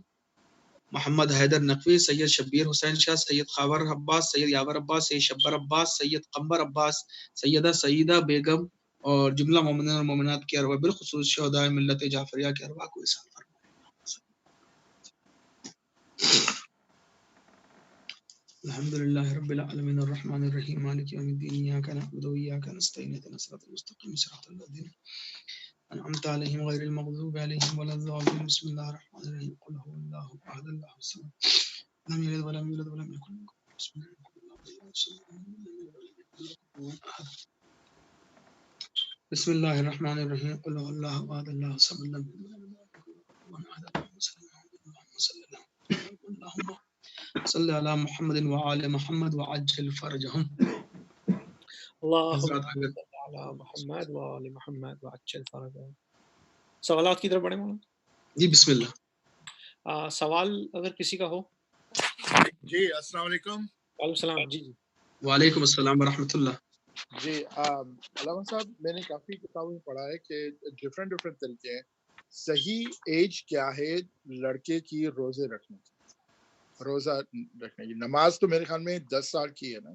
محمد حیدر نقوی، سید شبیر حسین شاہ، سید خاور عباس، سید یاور عباس، سید شبر عباس، سید قمبر عباس، سیدہ سعیدہ بیگم اور جملہ مومنین اور مومنات کی ارواح، بالخصوص شہداء ملت جعفریہ کی ارواح کو احسان فرمائے۔ الحمد للہ رب العالمین الرحمن الرحیم مالک یوم الدین ایاک نعبد و ایاک نستعین اهدنا الصراط المستقیم صراط الذین انعمت علیہم غیر المغضوب علیہم ولا الضالین۔ بسم اللہ الرحمن الرحیم، قل هو اللہ احد اللہ الصمد لم یلد ولم یولد ولم یکن له کفوا احد۔ بسم اللہ الرحمن الرحیم، قل هو اللہ احد اللہ الصمد لم یلد ولم یولد ولم یکن له کفوا احد۔ اللہم صلی علی محمد وآل محمد وعجل فرجہم۔ اللہم حضرات اگر صلی علی محمد وآل محمد وعجل فرجہم۔ سوالات کی طرف بڑھیں مولانا؟ جی بسم اللہ۔ سوال اگر کسی کا ہو۔ جی السلام علیکم۔ وعلیکم السلام۔ جی وعلیکم السلام ورحمۃ اللہ۔ جی علامہ صاحب، میں نے کافی کتابوں میں پڑھا ہے کہ ڈفرینٹ طریقے ہیں۔ صحیح ایج کیا ہے لڑکے کی روزے رکھنے کی؟ روزہ رکھنے کی نماز تو میرے خیال میں 10 سال کی ہے نا؟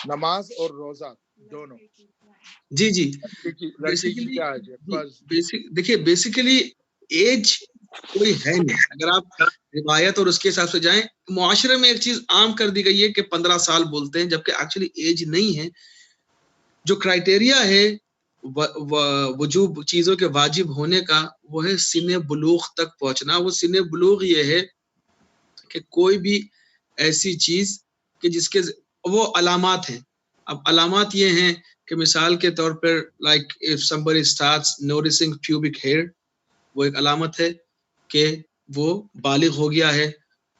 نماز اور روزہ دونوں؟ جی جی لڑکے کی کیا ہے؟ دیکھیے بیسیکلی ایج کوئی ہے نہیں، اگر آپ روایت اور اس کے حساب سے جائیں، معاشرے میں ایک چیز عام کر دی گئی ہے کہ 15 سال بولتے ہیں، جبکہ ایکچولی ایج نہیں ہے۔ جو کرائٹیریا ہے وجوب چیزوں کے واجب ہونے کا، وہ ہے سن بلوغ تک پہنچنا۔ وہ سن بلوغ یہ ہے کہ کوئی بھی ایسی چیز کہ جس کے وہ علامات ہیں۔ اب علامات یہ ہیں کہ مثال کے طور پر like if somebody starts noticing pubic hair، وہ ایک علامت ہے کہ وہ بالغ ہو گیا ہے۔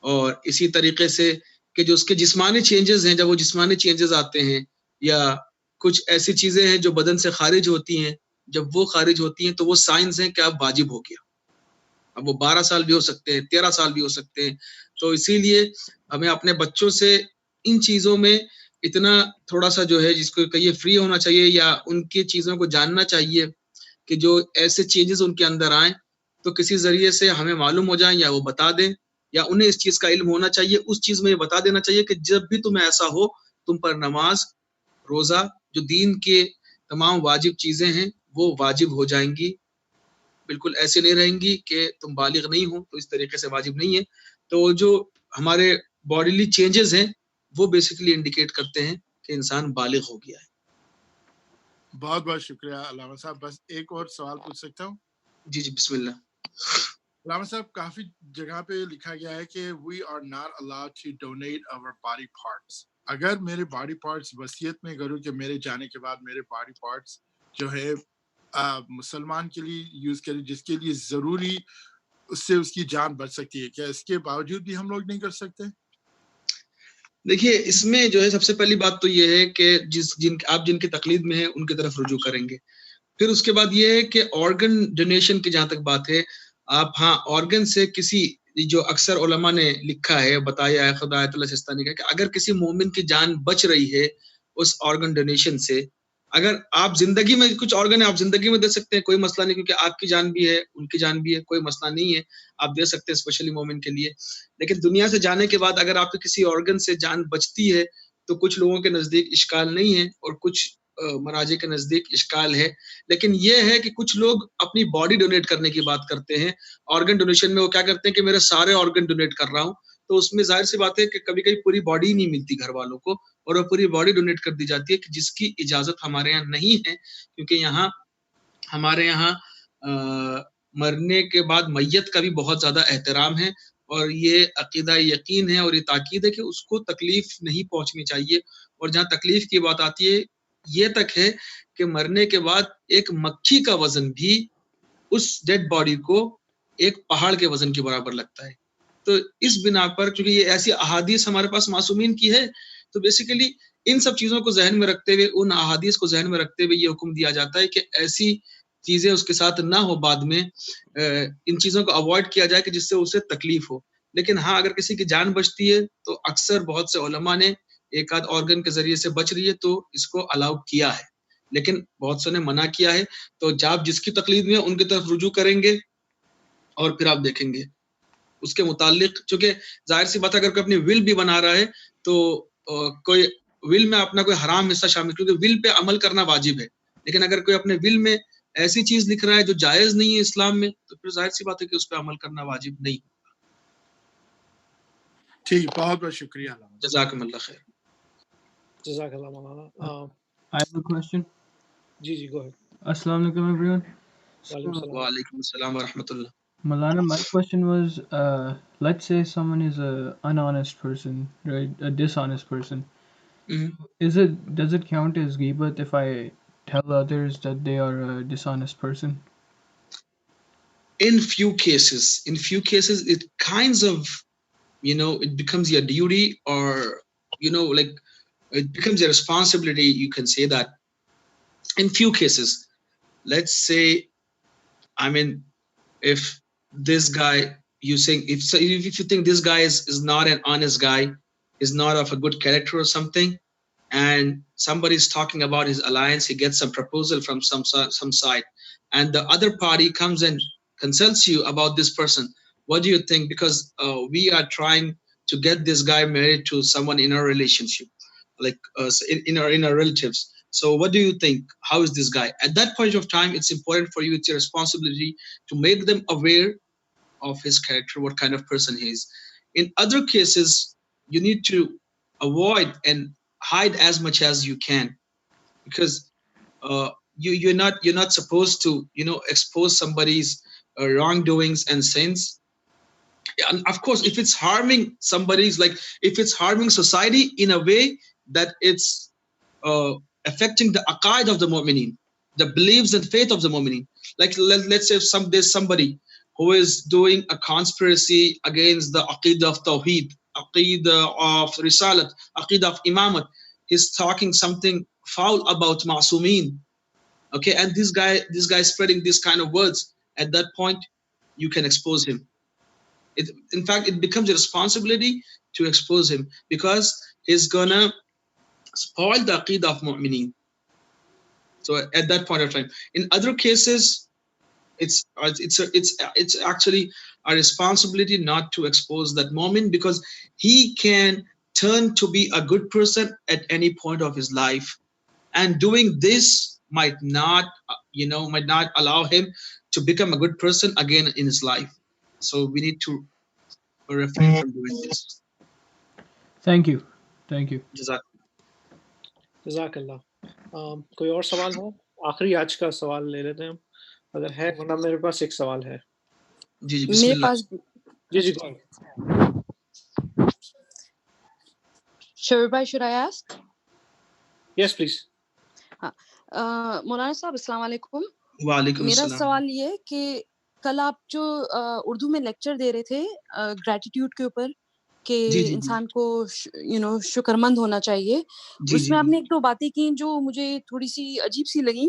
اور اسی طریقے سے کہ جو اس کے جسمانی چینجز ہیں، جب وہ جسمانی چینجز آتے ہیں یا کچھ ایسی چیزیں ہیں جو بدن سے خارج ہوتی ہیں، جب وہ خارج ہوتی ہیں تو وہ سائنز ہیں کہ اب واجب ہو گیا۔ اب وہ 12 سال بھی ہو سکتے ہیں، 13 سال بھی ہو سکتے ہیں۔ تو اسی لیے ہمیں اپنے بچوں سے ان چیزوں میں اتنا تھوڑا سا جو ہے جس کو کہیے فری ہونا چاہیے یا ان کی چیزوں کو جاننا چاہیے کہ جو ایسے چینجز ان کے اندر آئیں تو کسی ذریعے سے ہمیں معلوم ہو جائیں یا وہ بتا دیں یا انہیں اس چیز کا علم ہونا چاہیے. اس چیز میں یہ بتا دینا چاہیے کہ جب بھی تمہیں ایسا ہو تم پر نماز روزہ جو دین کے تمام واجب چیزیں ہیں وہ واجب ہو جائیں گی. بالکل ایسے نہیں رہیں گی کہ تم بالغ نہیں ہو تو اس طریقے سے واجب نہیں ہے. تو جو ہمارے باڈیلی چینجز ہیں وہ بیسیکلی انڈیکیٹ کرتے ہیں کہ انسان بالغ ہو گیا ہے. بہت بہت شکریہ علامہ صاحب. بس ایک اور سوال پوچھ سکتا ہوں؟ جی جی بسم اللہ. علامہ صاحب کافی جگہ پہ لکھا گیا ہے کہ we are not allowed to donate our body parts. اگر میرے باڈی پارٹس وصیت میں کروں کہ میرے جانے کے بعد میرے باڈی پارٹس جو ہے مسلمان کے لیے یوز کریں جس کے لیے ضروری اس سے اس کی جان بچ سکتی ہے، کیا اس کے باوجود بھی ہم لوگ نہیں کر سکتے؟ دیکھیے اس میں جو ہے سب سے پہلی بات تو یہ ہے کہ آپ جن کی تقلید میں ہیں ان کی طرف رجوع کریں گے. پھر اس کے بعد یہ ہے کہ آرگن ڈونیشن کی جہاں تک بات ہے آپ آرگن سے کسی جو اکثر علماء نے لکھا ہے بتایا ہے خدا آیت اللہ سستانی کا کہ اگر کسی مومن کی جان بچ رہی ہے اس آرگن ڈونیشن سے، اگر آپ زندگی میں کچھ آرگن ہے آپ زندگی میں دے سکتے ہیں کوئی مسئلہ نہیں کیونکہ آپ کی جان بھی ہے ان کی جان بھی ہے کوئی مسئلہ نہیں ہے آپ دے سکتے ہیں اسپیشلی مومن کے لیے. لیکن دنیا سے جانے کے بعد اگر آپ کے کسی آرگن سے جان بچتی ہے تو کچھ لوگوں کے نزدیک اشکال نہیں ہے اور کچھ مراجع کے نزدیک اشکال ہے. لیکن یہ ہے کہ کچھ لوگ اپنی باڈی ڈونیٹ کرنے کی بات کرتے ہیں. آرگن ڈونیشن میں وہ کیا کرتے ہیں کہ میرے سارے آرگن ڈونیٹ کر رہا ہوں تو اس میں ظاہر سی بات ہے کہ کبھی کبھی پوری باڈی نہیں ملتی گھر والوں کو اور وہ پوری باڈی ڈونیٹ کر دی جاتی ہے کہ جس کی اجازت ہمارے یہاں نہیں ہے کیونکہ ہمارے یہاں مرنے کے بعد میت کا بھی بہت زیادہ احترام ہے اور یہ عقیدہ یقین ہے اور یہ تاکید ہے کہ اس کو تکلیف نہیں پہنچنی چاہیے. اور جہاں تکلیف کی بات آتی ہے یہ تک ہے کہ مرنے کے بعد ایک مکھی کا وزن بھی اس ڈیڈ باڈی کو ایک پہاڑ کے وزن کے برابر لگتا ہے. تو اس بنا پر چونکہ یہ ایسی احادیث ہمارے پاس معصومین کی ہے تو بیسیکلی ان سب چیزوں کو ذہن میں رکھتے ہوئے ان احادیث کو ذہن میں رکھتے ہوئے یہ حکم دیا جاتا ہے کہ ایسی چیزیں اس کے ساتھ نہ ہو بعد میں ان چیزوں کو اوائڈ کیا جائے کہ جس سے اسے تکلیف ہو. لیکن ہاں اگر کسی کی جان بچتی ہے تو اکثر بہت سے علماء نے ایک آدھ آرگن کے ذریعے سے بچ رہی ہے تو اس کو الاؤ کیا ہے لیکن بہت سے نے منع کیا ہے. تو آپ جس کی تقلید میں ان کی طرف رجوع کریں گے اور پھر آپ دیکھیں گے اس کے متعلق چونکہ ظاہر سی بات اگر کوئی اپنی ول بھی بنا رہا ہے تو کوئی ول میں اپنا کوئی حرام حصہ شامل کیونکہ ول پہ عمل کرنا واجب ہے لیکن اگر کوئی اپنے ول میں ایسی چیز لکھ رہا ہے جو جائز نہیں ہے اسلام میں تو پھر ظاہر سی بات ہے کہ اس پہ عمل کرنا واجب نہیں. ٹھیک بہت بہت شکریہ. جزاکم اللہ خیر. جزاک اللہ مولانا. I have a question. G G go ahead. Assalamu alaikum everyone. وعلیکم السلام. وعلیکم السلام ورحمۃ اللہ. Molana, my question was, let's say someone is a unhonest person, right? A dishonest person. Does it count as ghibat if I tell others that they are a dishonest person? In few cases it kinds of it becomes your duty or like it becomes your responsibility, you can say that. In few cases, let's say, I mean, if this guy you saying if you think this guy is not an honest guy, is not of a good character or something, and somebody is talking about his alliance, he gets some proposal from some side and the other party comes and consults you about this person, what do you think? Because we are trying to get this guy married to someone in our relationship, like in our relatives. So what do you think? How is this guy? At that point of time, it's important for you, it's your responsibility to make them aware of his character, what kind of person he is. In other cases, you need to avoid and hide as much as you can, because you're not supposed to expose somebody's wrongdoings and sins. And of course, if it's harming somebody's, like if it's harming society in a way that it's affecting the aqaid of the mu'mineen, the beliefs and faith of the mu'mineen, like let's say if there's somebody who is doing a conspiracy against the aqidah of tawheed, aqidah of risalat, aqidah of imamat, he's talking something foul about ma'sumeen, okay, and this guy is spreading these kind of words, at that point you can expose him. In fact, it becomes a responsibility to expose him, because he's gonna spoil the aqidah of mu'mineen. So at that point of time, in other cases, it's actually a responsibility not to expose that mu'min, because he can turn to be a good person at any point of his life, and doing this might not allow him to become a good person again in his life. So we need to refrain from doing this. Thank you. Thank you. جزاک اللہ. کوئی اور سوال ہے؟ آخری آج کا سوال لے لیتے ہیں ہم اگر ہے, ورنہ میرے پاس ایک سوال ہے. جی بسم میرے اللہ. پاس جی شعیب بھائی should I ask? Yes please. مولانا صاحب السلام علیکم. وعلیکم میرا السلام. سوال یہ کہ کل آپ جو اردو میں لیکچر دے رہے تھے گریٹیٹیوڈ کے اوپر کہ انسان کو شکر مند ہونا چاہیے, اس میں آپ نے ایک دو باتیں کی جو مجھے تھوڑی سی عجیب سی لگیں,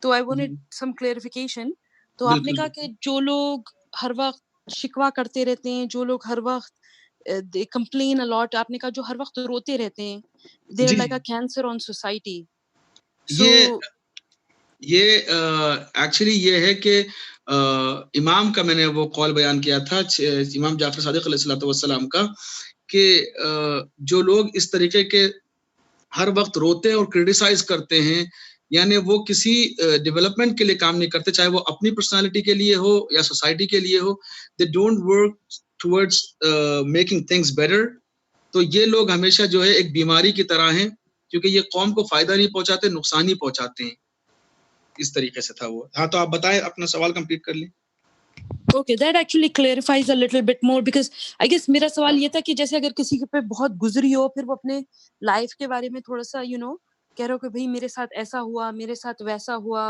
تو آئی وانٹڈ سم کلیئرفیکیشن. تو آپ نے کہا کہ جو لوگ ہر وقت شکوہ کرتے رہتے ہیں, جو لوگ ہر وقت they complain a lot, آپ نے کہا جو ہر وقت روتے رہتے ہیں, they're like a cancer on society. یہ ایکچولی یہ ہے کہ امام کا میں نے وہ قول بیان کیا تھا, امام جعفر صادق علیہ الصلوۃ والسلام کا, کہ جو لوگ اس طریقے کے ہر وقت روتے ہیں اور کرٹیسائز کرتے ہیں, یعنی وہ کسی ڈیولپمنٹ کے لیے کام نہیں کرتے, چاہے وہ اپنی پرسنالٹی کے لیے ہو یا سوسائٹی کے لیے ہو, they don't work towards making things better. تو یہ لوگ ہمیشہ جو ہے ایک بیماری کی طرح ہیں, کیونکہ یہ قوم کو فائدہ نہیں پہنچاتے, نقصان ہی پہنچاتے ہیں. اس طریقے سے تھا وہ. ہاں تو آپ بتائیں, اپنا سوال کمپلیٹ کر لیں. Okay, that actually clarifies a little bit more because I guess میرا سوال یہ تھا کہ جیسے اگر کسی کے پہ بہت گزری ہو, پھر وہ اپنے لائف کے بارے میں تھوڑا سا کہہ رہے ہو کہ بھائی میرے ساتھ ایسا ہوا, میرے ساتھ ویسا ہوا,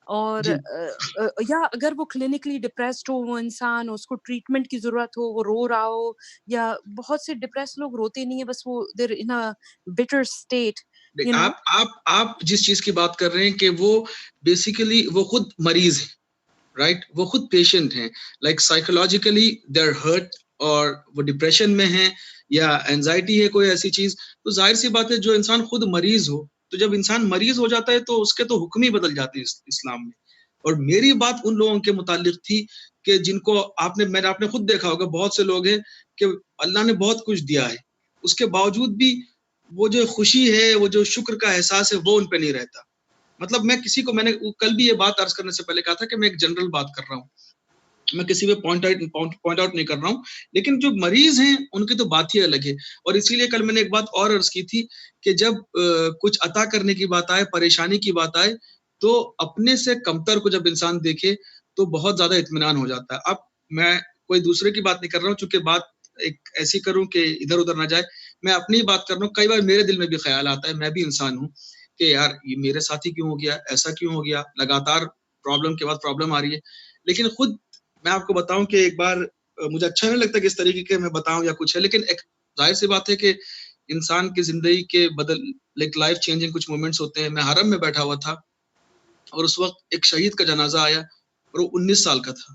اور یا اگر وہ کلینکلی ڈپریسڈ ہو وہ انسان, اس کو ٹریٹمنٹ کی ضرورت ہو, وہ رو رہا ہو, یا بہت سے ڈپریس لوگ روتے نہیں ہیں, بس وہ they're in a bitter state. آپ جس چیز کی بات کر رہے ہیں کہ وہ بیسیکلی وہ خود مریض ہیں, رائٹ, وہ خود پیشنٹ ہیں, like psychologically they are hurt, اور وہ ڈپریشن میں ہیں یا اینزائٹی ہے کوئی ایسی چیز. تو ظاہر سی بات ہے جو انسان خود مریض ہو, تو جب انسان مریض ہو جاتا ہے تو اس کے تو حکم ہی بدل جاتے ہیں اسلام میں. اور میری بات ان لوگوں کے متعلق تھی کہ جن کو آپ نے خود دیکھا ہوگا, بہت سے لوگ ہیں کہ اللہ نے بہت کچھ دیا ہے, اس کے باوجود بھی وہ جو خوشی ہے, وہ جو شکر کا احساس ہے, وہ ان پہ نہیں رہتا. مطلب میں نے کل بھی یہ بات عرض کرنے سے پہلے کہا تھا کہ میں ایک جنرل بات کر رہا ہوں, میں کسی پہ پوائنٹ آؤٹ نہیں کر رہا ہوں, لیکن جو مریض ہیں ان کی تو بات ہی الگ ہے. اور اسی لیے کل میں نے ایک بات اور عرض کی تھی کہ جب کچھ عطا کرنے کی بات آئے, پریشانی کی بات آئے, تو اپنے سے کمتر کو جب انسان دیکھے تو بہت زیادہ اطمینان ہو جاتا ہے. اب میں کوئی دوسرے کی بات نہیں کر رہا ہوں, چونکہ بات ایک ایسی کروں کہ ادھر ادھر نہ جائے, میں اپنی ہی بات کر رہا ہوں. کئی بار میرے دل میں بھی خیال آتا ہے, میں بھی انسان ہوں, کہ یار یہ میرے ساتھی کیوں ہو گیا, ایسا کیوں ہو گیا, لگاتار پرابلم کے بعد پرابلم آ رہی ہے. لیکن خود میں آپ کو بتاؤں کہ ایک بار مجھے اچھا نہیں لگتا کہ اس طریقے کے میں بتاؤں یا کچھ ہے, لیکن ایک ظاہر سی بات ہے کہ انسان کی زندگی کے لائف چینجنگ کچھ مومنٹس ہوتے ہیں. میں حرم میں بیٹھا ہوا تھا اور اس وقت ایک شہید کا جنازہ آیا اور وہ 19 سال کا تھا,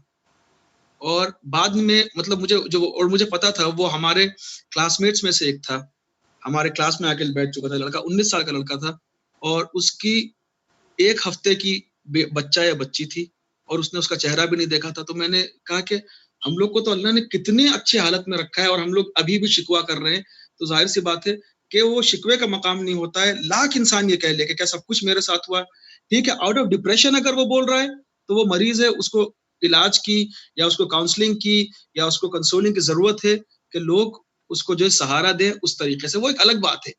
اور بعد میں مطلب مجھے پتا تھا وہ ہمارے کلاس میٹس میں سے ایک تھا, ہمارے کلاس میں آ کے بیٹھ چکا تھا لڑکا, 19 سال کا لڑکا تھا, اور اس کی 1 ہفتے کی بچہ یا بچی تھی, اور اس نے اس کا چہرہ بھی نہیں دیکھا تھا. تو میں نے کہا کہ ہم لوگ کو تو اللہ نے کتنی اچھی حالت میں رکھا ہے, اور ہم لوگ ابھی بھی شکوہ کر رہے ہیں. تو ظاہر سی بات ہے کہ وہ شکوے کا مقام نہیں ہوتا ہے. لاکھ انسان یہ کہہ لے کہ کیا سب کچھ میرے ساتھ ہوا, ٹھیک ہے, آؤٹ آف ڈپریشن اگر وہ بول رہا ہے تو وہ مریض ہے, اس کو علاج کی یا اس کو کاؤنسلنگ کی یا اس کو کنسولنگ کی ضرورت ہے کہ لوگ اس کو جو سہارا دیں اس طریقے سے, وہ ایک الگ بات ہے.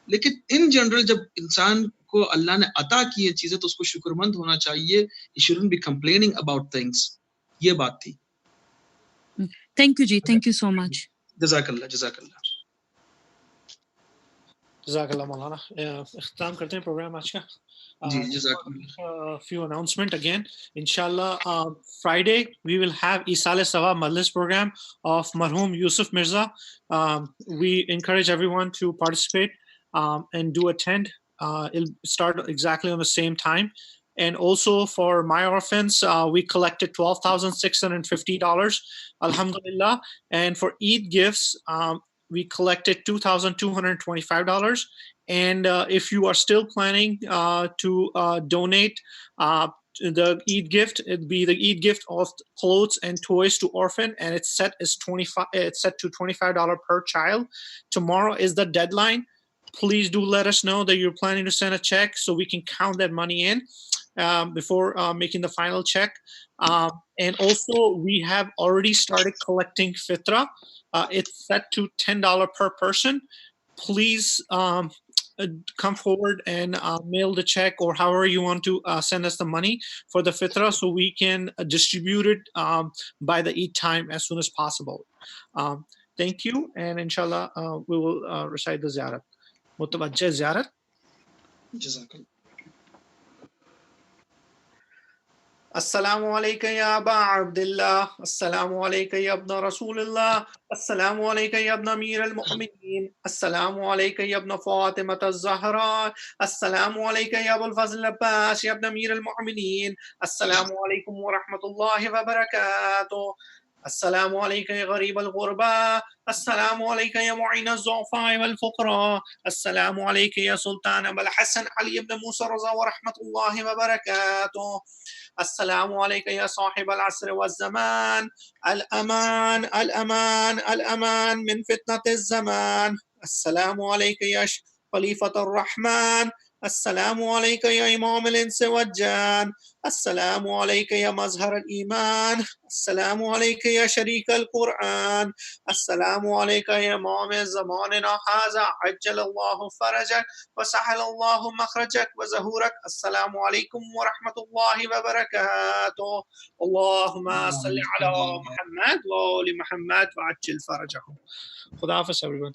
لیکن ان جنرل جب انسان کو اللہ نے عطا کی یہ چیزیں تو اس کو شکر مند ہونا چاہیے. He shouldn't be complaining about things. یہ بات تھی. Thank you ji, thank you so much. جزاک اللہ, جزاک اللہ. جزاک اللہ مولانا. اختتام کرتے ہیں پروگرام آج کا. Few announcement again. Inshallah, Friday we will have Isale Sawa Majlis program of Marhum Yusuf Mirza. We encourage everyone to participate and do attend. It'll start exactly on the same time. And also for My Orphans, we collected $12,650, alhamdulillah. And for Eid gifts, we collected $2,225. And if you are still planning to donate the Eid gift, it'd be the Eid gift of clothes and toys to orphan, and it's set to $25 per child. Tomorrow is the deadline. Please do let us know that you're planning to send a check so we can count that money in before making the final check. And also, we have already started collecting fitra. It's set to $10 per person. Please come forward and mail the check, or however you want to send us the money for the fitra, so we can distribute it by the Eid time as soon as possible. Thank you, and inshallah we will recite the ziyarat. Mutawajjih ziyarat. Jazakallah. Assalamu alayka ya Aba Abdullah. Assalamu alayka ya Ibn Rasulullah. Assalamu alayka ya Ibn Amir al-Mu'minin. Assalamu alayka ya Ibn Fatimah al-Zahra. Assalamu alayka ya Abul Fazl al-Abbas ya Ibn Amir al-Mu'minin. Assalamu alaykum wa rahmatullahi wa barakatuh. السلام عليك يا غريب الغرباء. السلام عليك يا معين الضعفاء والفقراء. السلام عليك يا سلطان أبا الحسن علي بن موسى رضا ورحمة الله وبركاته. السلام عليك يا صاحب العصر والزمان. الأمان الأمان الأمان من فتنة الزمان. السلام عليك يا خليفة الرحمن. السلام عليك يا إمام الإنس والجان. السلام عليك يا مظهر الإيمان. السلام عليك يا شريك القرآن. السلام عليك يا إمام زماننا هذا عجل الله فرجك وسهل الله مخرجك وزهورك. السلام عليكم ورحمة الله وبركاته. اللهم صل على محمد وآل محمد وعجل فرجهم. خدا حافظ everyone.